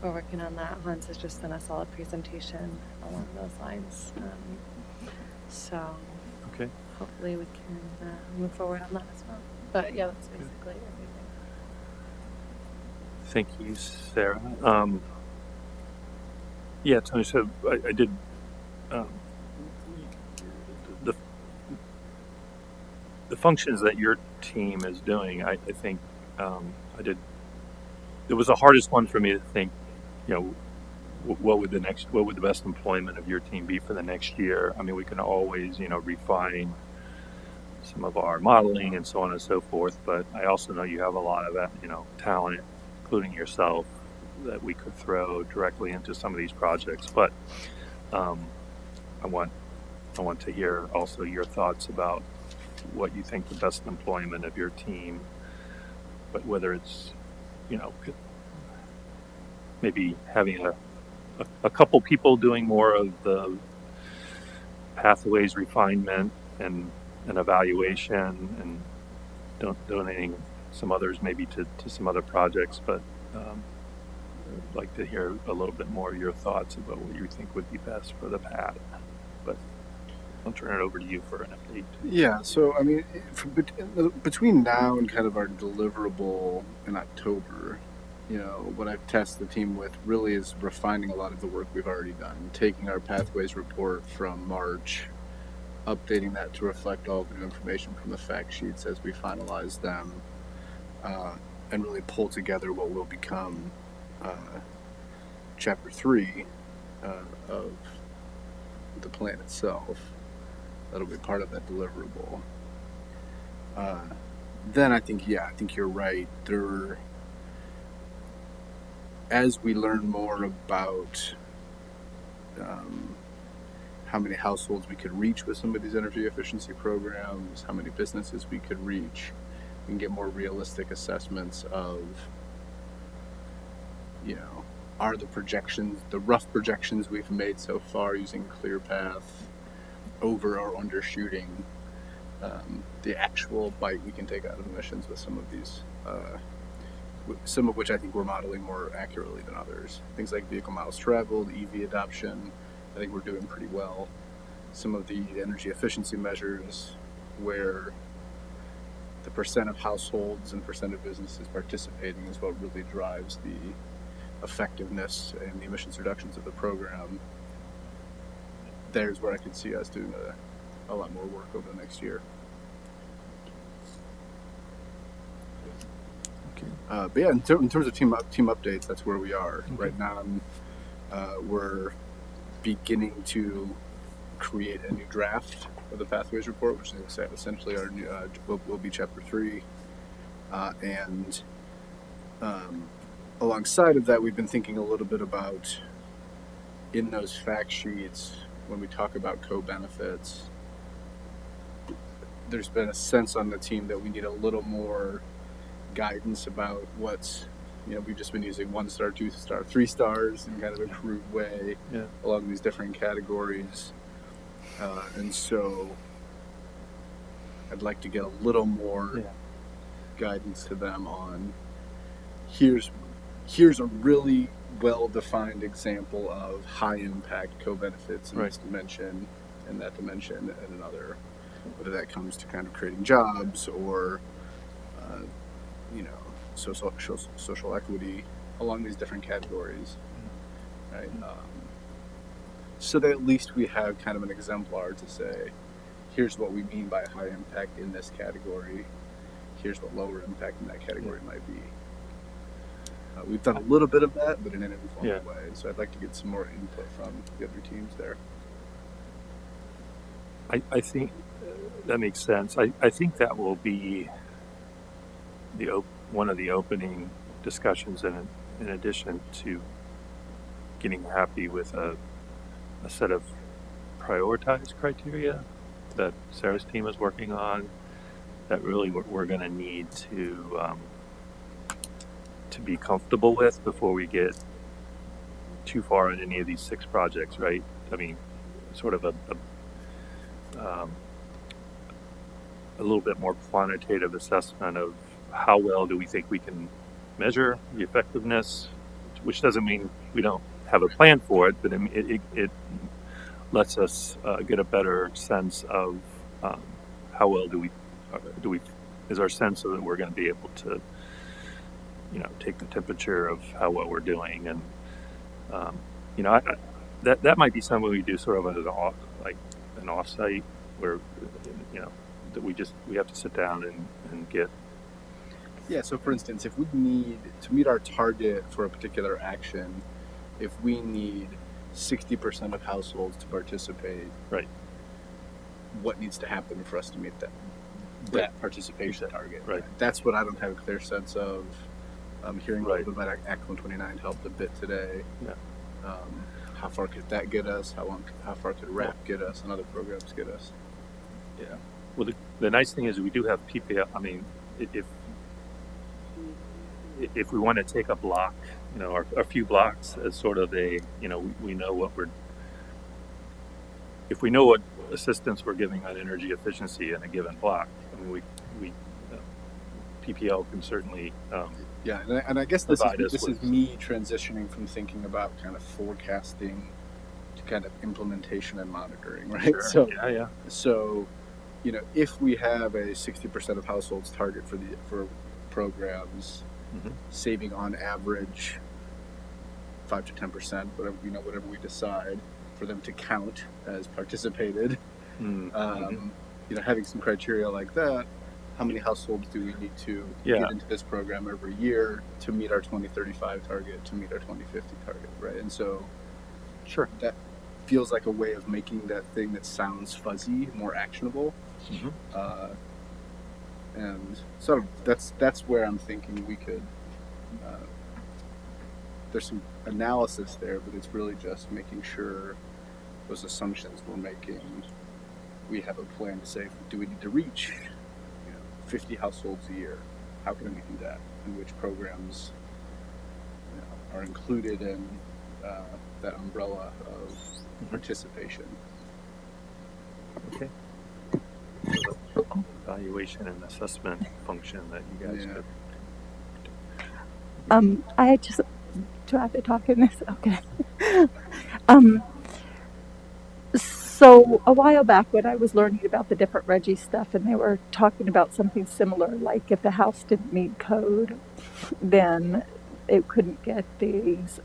We're working on that. Hans has just sent us all a presentation along those lines. So Okay. hopefully we can move forward on that as well. But yeah, that's basically everything. Thank you, Sarah. Yeah, Tony. So I did the functions that your team is doing. I think I did. It was the hardest one for me to think. What would the best employment of your team be for the next year? I mean, we can always refine some of our modeling and so on and so forth. But I also know you have a lot of talent, including yourself, that we could throw directly into some of these projects. But I want to hear also your thoughts about what you think the best employment of your team, but whether it's maybe having a couple people doing more of the pathways refinement and evaluation, and donating some others maybe to some other projects. But I'd like to hear a little bit more of your thoughts about what you think would be best for the PAT. But I'll turn it over to you for an update. Yeah, so I mean, between now and kind of our deliverable in October, what I've tasked the team with really is refining a lot of the work we've already done, taking our pathways report from March, updating that to reflect all the new information from the fact sheets as we finalize them, and really pull together what will become chapter 3 of the plan itself. That'll be part of that deliverable. Then I think you're right. As we learn more about how many households we could reach with some of these energy efficiency programs, how many businesses we could reach, we can get more realistic assessments of, are the rough projections we've made so far using ClearPath over or undershooting the actual bite we can take out of emissions with some of these, some of which I think we're modeling more accurately than others. Things like vehicle miles traveled, EV adoption, I think we're doing pretty well. Some of the energy efficiency measures where the percent of households and percent of businesses participating is what really drives the effectiveness and the emissions reductions of the program. There's where I could see us doing a lot more work over the next year. But yeah, in terms of team updates, that's where we are right now. We're beginning to create a new draft of the Pathways report, which is essentially our new, will be chapter 3, and alongside of that, we've been thinking a little bit about in those fact sheets when we talk about co-benefits. There's been a sense on the team that we need a little more guidance about what's, we've just been using 1-star, 2-star, 3 stars in kind of a crude way along these different categories. And so I'd like to get a little more guidance to them on here's a really well-defined example of high-impact co-benefits in this dimension and that dimension and another, whether that comes to kind of creating jobs or social equity along these different categories, right? So that at least we have kind of an exemplar to say, here's what we mean by high impact in this category. Here's what lower impact in that category might be. We've done a little bit of that, but in an informal way. So I'd like to get some more input from the other teams there. I think that makes sense. I think that will be one of the opening discussions in addition to getting happy with a set of prioritized criteria that Sarah's team is working on that really we're going to need to be comfortable with before we get too far in any of these 6 projects, right? I mean, sort of a little bit more quantitative assessment of how well do we think we can measure the effectiveness, which doesn't mean we don't have a plan for it, but it lets us get a better sense of how well do we is our sense that we're going to be able to take the temperature of how well we're doing. And that might be something we do sort of as an offsite where that we have to sit down and get. Yeah, so for instance, if we need to meet our target for a particular action, if we need 60% of households to participate, right, what needs to happen for us to meet that participation target? Right. That's what I don't have a clear sense of. Hearing a little bit about Act 129 helped a bit today. Yeah. How far could that get us? How far could RAP get us and other programs get us? Yeah. Well, the nice thing is we do have PPL. I mean, if we want to take a block, a few blocks as sort of we know what if we know what assistance we're giving on energy efficiency in a given block, I mean, we PPL can certainly. And I guess this is me transitioning from thinking about kind of forecasting to kind of implementation and monitoring, right? Sure. So, yeah. So, if we have a 60% of households target for programs, Mhm. saving on average 5 to 10%, whatever whatever we decide, for them to count as participated. Having some criteria like that, how many households do we need to Yeah. get into this program every year to meet our 2035 target, to meet our 2050 target, right? And so Sure. that feels like a way of making that thing that sounds fuzzy more actionable. Mhm. And sort of that's where I'm thinking we could. There's some analysis there, but it's really just making sure those assumptions we're making, we have a plan to say, do we need to reach 50 households a year? How can we do that? And which programs are included in that umbrella of participation? Okay. Evaluation and assessment function that you guys Yeah. could. I just, do I have to talk in this? Okay. So a while back when I was learning about the different Reggie stuff, and they were talking about something similar, like if the house didn't meet code, then it couldn't get these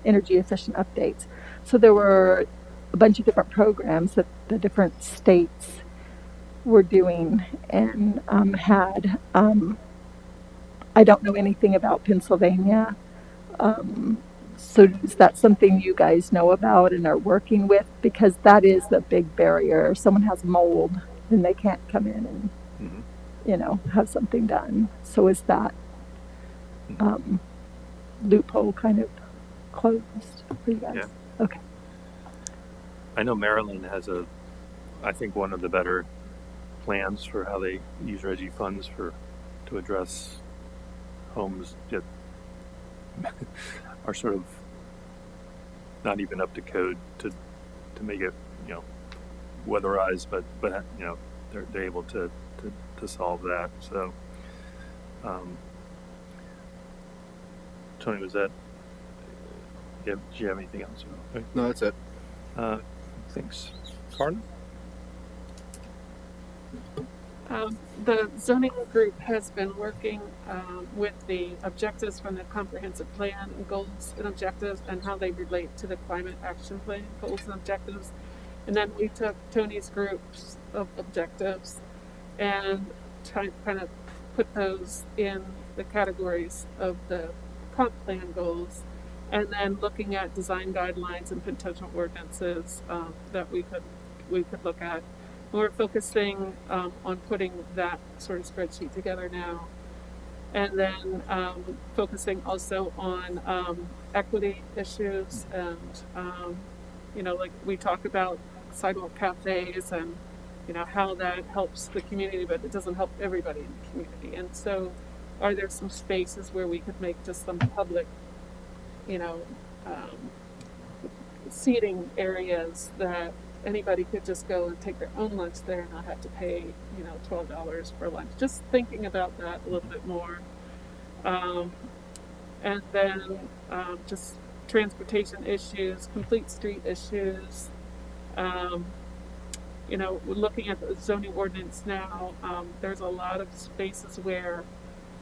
energy efficient updates. So there were a bunch of different programs that the different states were doing, and had I don't know anything about Pennsylvania. So is that something you guys know about and are working with? Because that is the big barrier. If someone has mold, then they can't come in and, have something done. So is that loophole kind of closed for you guys? Yeah. Okay. I know Maryland has I think one of the better plans for how they use Reggie funds to address homes that are sort of not even up to code to make it weatherized, but they're able to solve that. So Tony, was that do you have anything else? No, that's it. Thanks. Pardon? The zoning group has been working with the objectives from the comprehensive plan, and goals and objectives, and how they relate to the climate action plan goals and objectives. And then we took Tony's groups of objectives and kind of put those in the categories of the comp plan goals, and then looking at design guidelines and potential ordinances that we could look at. We're focusing on putting that sort of spreadsheet together now, and then focusing also on equity issues, and like we talk about sidewalk cafes and how that helps the community, but it doesn't help everybody in the community. And so, are there some spaces where we could make just some public, seating areas that anybody could just go and take their own lunch there and not have to pay, $12 for lunch. Just thinking about that a little bit more. And then just transportation issues, complete street issues. We're looking at the zoning ordinance now. There's a lot of spaces where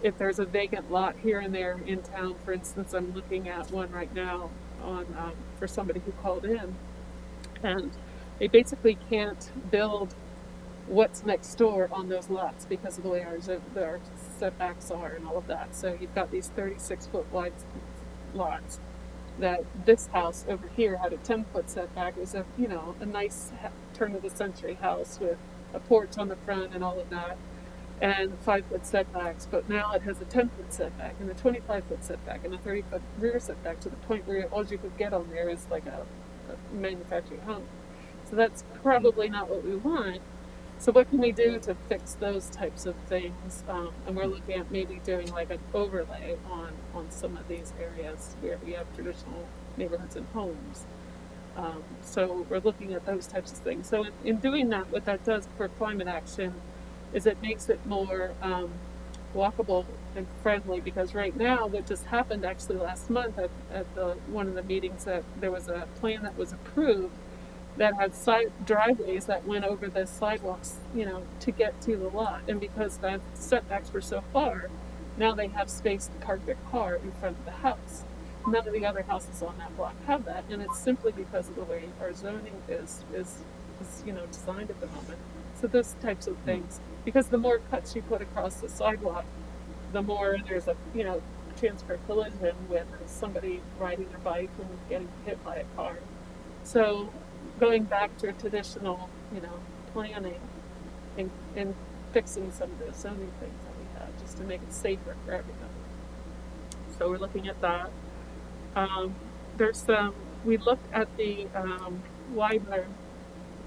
if there's a vacant lot here and there in town, for instance, I'm looking at one right now on for somebody who called in, and they basically can't build what's next door on those lots because of the way our setbacks are and all of that. So you've got these 36-foot wide lots that this house over here had a 10-foot setback. It was a nice turn of the century house with a porch on the front and all of that, and 5-foot setbacks. But now it has a 10-foot setback and a 25-foot setback and a 30-foot rear setback, to the point where all you could get on there is like a manufactured home. So that's probably not what we want. So what can we do to fix those types of things? And we're looking at maybe doing like an overlay on some of these areas where we have traditional neighborhoods and homes. So we're looking at those types of things. So in doing that, what that does for climate action is it makes it more walkable and friendly, because right now, what just happened actually last month at one of the meetings, that there was a plan that was approved that had side driveways that went over the sidewalks, to get to the lot. And because the setbacks were so far, Now they have space to park their car in front of the house. None of the other houses on that block have that, and it's simply because of the way our zoning is designed at the moment. So those types of things, because the more cuts you put across the sidewalk, the more there's a chance for collision with somebody riding their bike and getting hit by a car. So going back to traditional, planning and fixing some of the zoning things that we have just to make it safer for everybody. So we're looking at that. We looked at the Weidler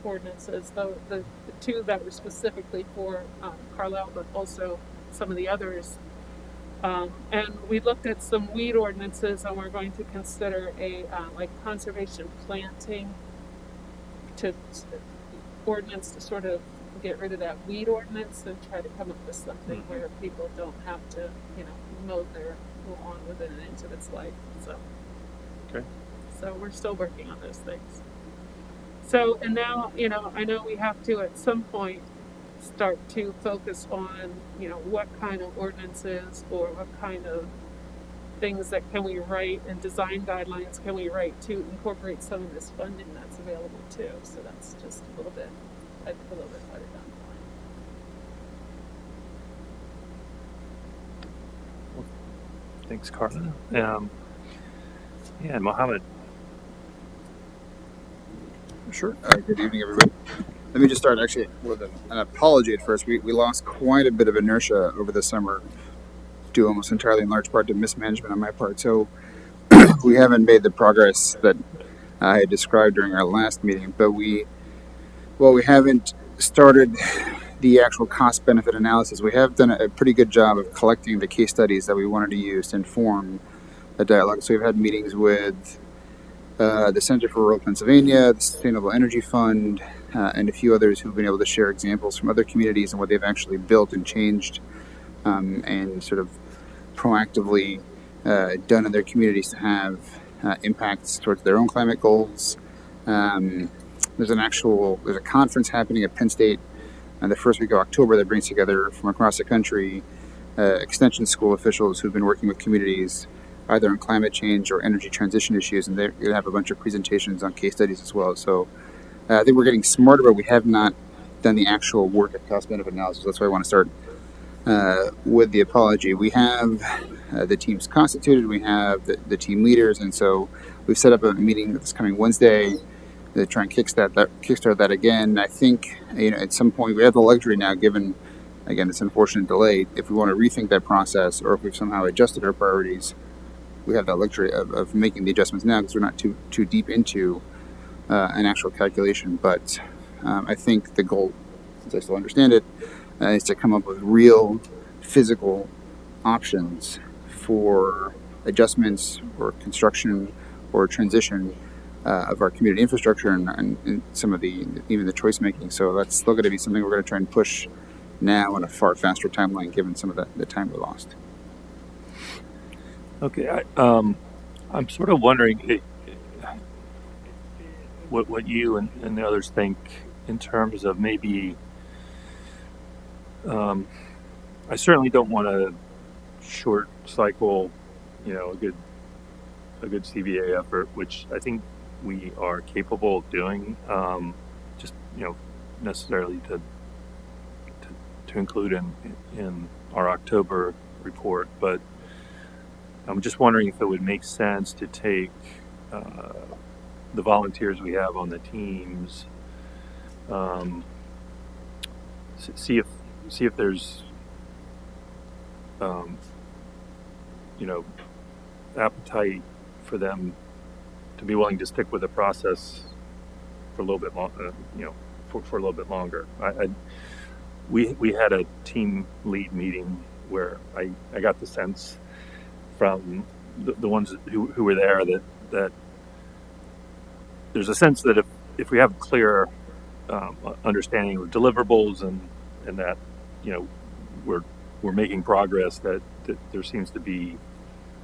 ordinances, the two that were specifically for Carlisle, but also some of the others. And we looked at some weed ordinances, and we're going to consider a conservation planting ordinance to sort of get rid of that weed ordinance and try to come up with something where people don't have to, mow their lawn within an inch of its life. So we're still working on those things. So, and now, I know we have to at some point start to focus on, what kind of ordinances or what kind of things that can we write and design guidelines can we write to incorporate some of this funding that's available too. So that's just a little bit farther down the line. Thanks, Carla. And Mohammed. Sure. Good evening, everybody. Let me just start actually with an apology at first. We lost quite a bit of inertia over the summer, due almost entirely in large part to mismanagement on my part. So we haven't made the progress that I had described during our last meeting, but we haven't started the actual cost-benefit analysis. We have done a pretty good job of collecting the case studies that we wanted to use to inform the dialogue. So we've had meetings with the Center for Rural Pennsylvania, the Sustainable Energy Fund, and a few others who've been able to share examples from other communities and what they've actually built and changed and sort of proactively done in their communities to have impacts towards their own climate goals. There's a conference happening at Penn State the first week of October that brings together from across the country extension school officials who've been working with communities either on climate change or energy transition issues, and they're going to have a bunch of presentations on case studies as well. So I think we're getting smarter, but we have not done the actual work of cost-benefit analysis. That's why I want to start with the apology. We have the teams constituted, we have the team leaders, and so we've set up a meeting this coming Wednesday to try and kickstart that again. I think at some point we have the luxury now, given again this unfortunate delay, if we want to rethink that process or if we've somehow adjusted our priorities, we have that luxury of making the adjustments now because we're not too deep into an actual calculation. But I think the goal, since I still understand it, is to come up with real physical options for adjustments or construction or transition of our community infrastructure and some of even the choice making. So that's still going to be something we're going to try and push now on a far faster timeline given some of the time we lost. Okay, I'm sort of wondering what you and the others think in terms of maybe. I certainly don't want to short cycle, a good CBA effort, which I think we are capable of doing. Just necessarily to include in our October report, but I'm just wondering if it would make sense to take the volunteers we have on the teams, see if there's appetite for them to be willing to stick with the process for a little bit for a little bit longer. We had a team lead meeting where I got the sense from the ones who were there that there's a sense that if we have a clear understanding of deliverables and that we're making progress, that there seems to be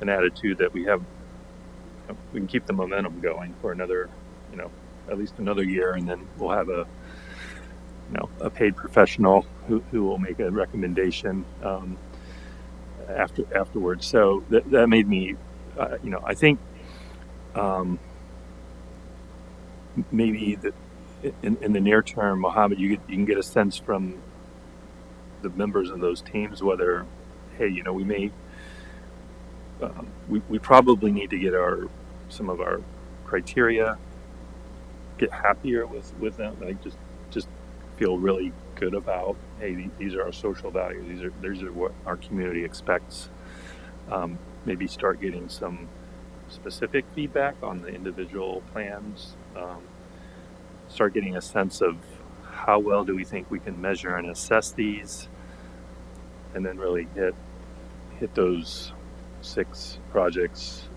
an attitude that we can keep the momentum going for another at least another year, and then we'll have a paid professional who will make a recommendation. afterwards. So that made me, I think maybe that in the near term, Mohammed, you can get a sense from the members of those teams whether, hey, we may we probably need to get some of our criteria, get happier with them. Like just feel really good about, hey, these are our social values. These are what our community expects. Maybe start getting some specific feedback on the individual plans. Start getting a sense of how well do we think we can measure and assess these, and then really hit those 6 projects,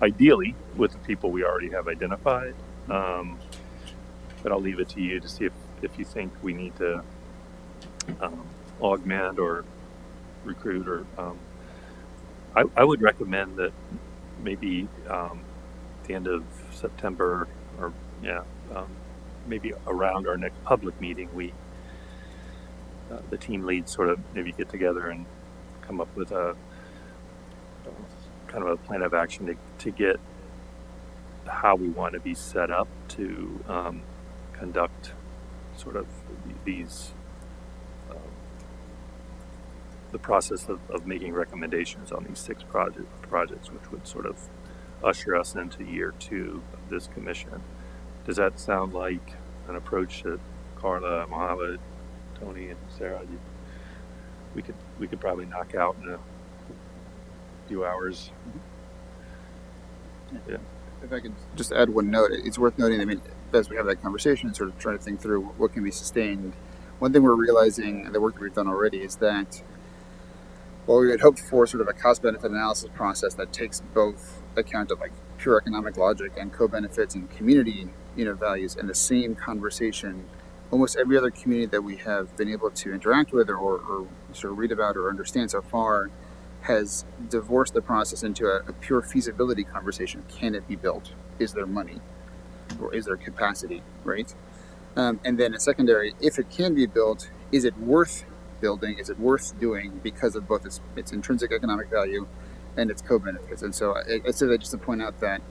ideally with the people we already have identified. But I'll leave it to you to see if you think we need to augment or recruit, or I would recommend that maybe the end of September, or maybe around our next public meeting, we the team leads sort of maybe get together and come up with a kind of a plan of action to get how we want to be set up to conduct sort of these the process of making recommendations on these 6 projects, which would sort of usher us into year 2 of this commission. Does that sound like an approach that Carla, Mohammed, Tony, and Sarah, we could probably knock out in a few hours? Yeah. If I could just add one note, it's worth noting, I mean, as we have that conversation and sort of trying to think through what can be sustained, one thing we're realizing, the work that we've done already, is that while we had hoped for sort of a cost-benefit analysis process that takes both account of like pure economic logic and co-benefits and community, values in the same conversation, almost every other community that we have been able to interact with or sort of read about or understand so far has divorced the process into a pure feasibility conversation. Can it be built? Is there money? Or is there capacity, right? And then a secondary, if it can be built, is it worth building? Is it worth doing because of both its intrinsic economic value and its co-benefits? And so I say that just to point out that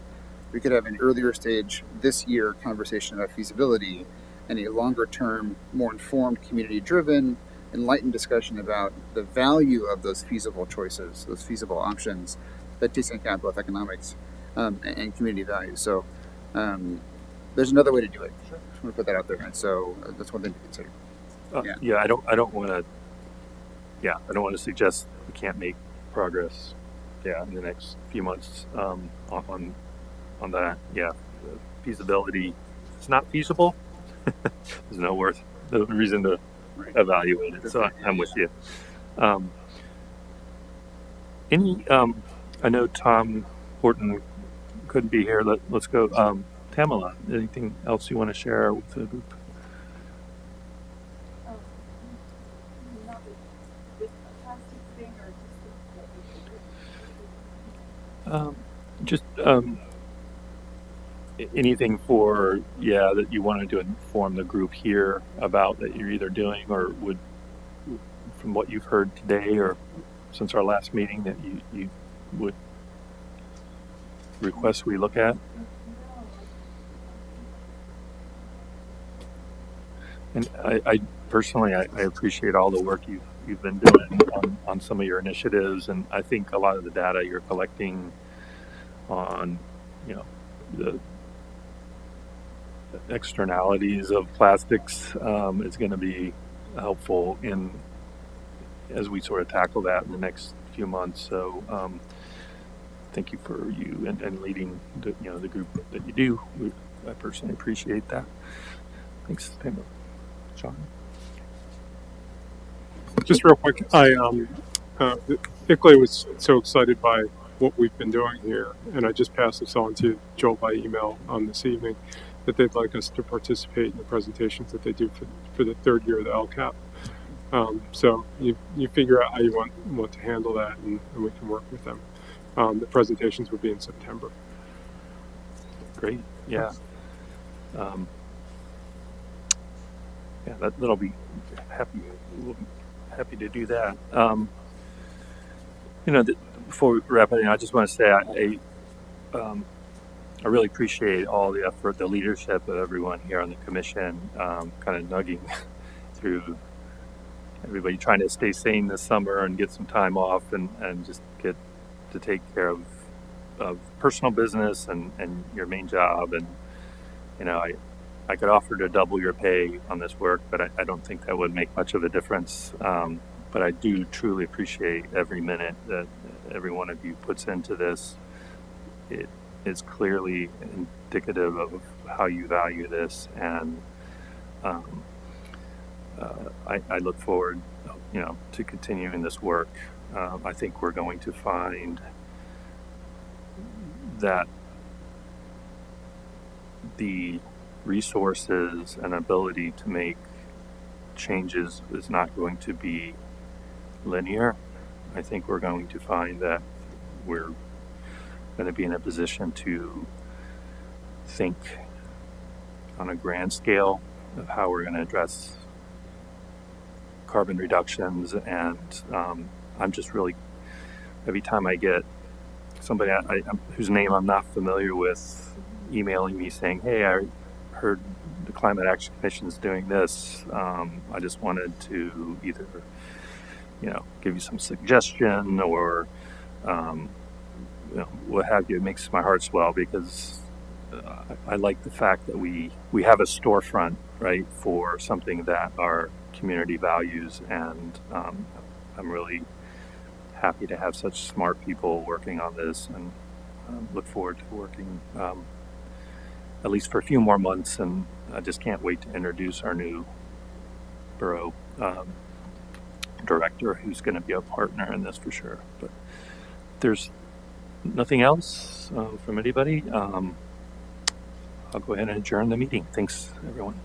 we could have an earlier stage this year conversation about feasibility and a longer term, more informed, community-driven, enlightened discussion about the value of those feasible choices, those feasible options that takes into account both economics and community values. So there's another way to do it. Sure. I just want to put that out there, and so that's one thing to consider. I don't want to suggest we can't make progress. In the next few months on that. Feasibility. If it's not feasible, there's no reason to evaluate it. So I'm with you. I know Tom Horton couldn't be here. Let's go. Tamala, anything else you want to share with the group? Anything that you wanted to inform the group here about that you're either doing or would, from what you've heard today or since our last meeting, that you would request we look at? And I personally, I appreciate all the work you've been doing on some of your initiatives, and I think a lot of the data you're collecting on, the externalities of plastics is going to be helpful as we sort of tackle that in the next few months. So thank you for you and leading the group that you do. I personally appreciate that. Thanks, Tamara. Sean? Just real quick, ICLEI was so excited by what we've been doing here, and I just passed this on to Joel by email this evening, that they'd like us to participate in the presentations that they do for the 3rd year of the LCAP. So you figure out how you want to handle that, and we can work with them. The presentations will be in September. Great. Yeah. That'll be happy. We'll be happy to do that. Before we wrap it, I just want to say I really appreciate all the effort, the leadership of everyone here on the commission, kind of nugging through everybody trying to stay sane this summer and get some time off and just get to take care of personal business and your main job. And, I could offer to double your pay on this work, but I don't think that would make much of a difference. But I do truly appreciate every minute that every one of you puts into this. It is clearly indicative of how you value this, and I look forward, to continuing this work. I think we're going to find that the resources and ability to make changes is not going to be linear. I think we're going to find that we're going to be in a position to think on a grand scale of how we're going to address carbon reductions. And I'm just really, every time I get somebody whose name I'm not familiar with emailing me saying, hey, I heard the Climate Action Commission is doing this. I just wanted to either, give you some suggestion or, what have you. It makes my heart swell because I like the fact that we have a storefront, right, for something that our community values. And I'm really happy to have such smart people working on this, and look forward to working at least for a few more months. And I just can't wait to introduce our new borough director, who's going to be a partner in this for sure. But there's nothing else from anybody. I'll go ahead and adjourn the meeting. Thanks, everyone.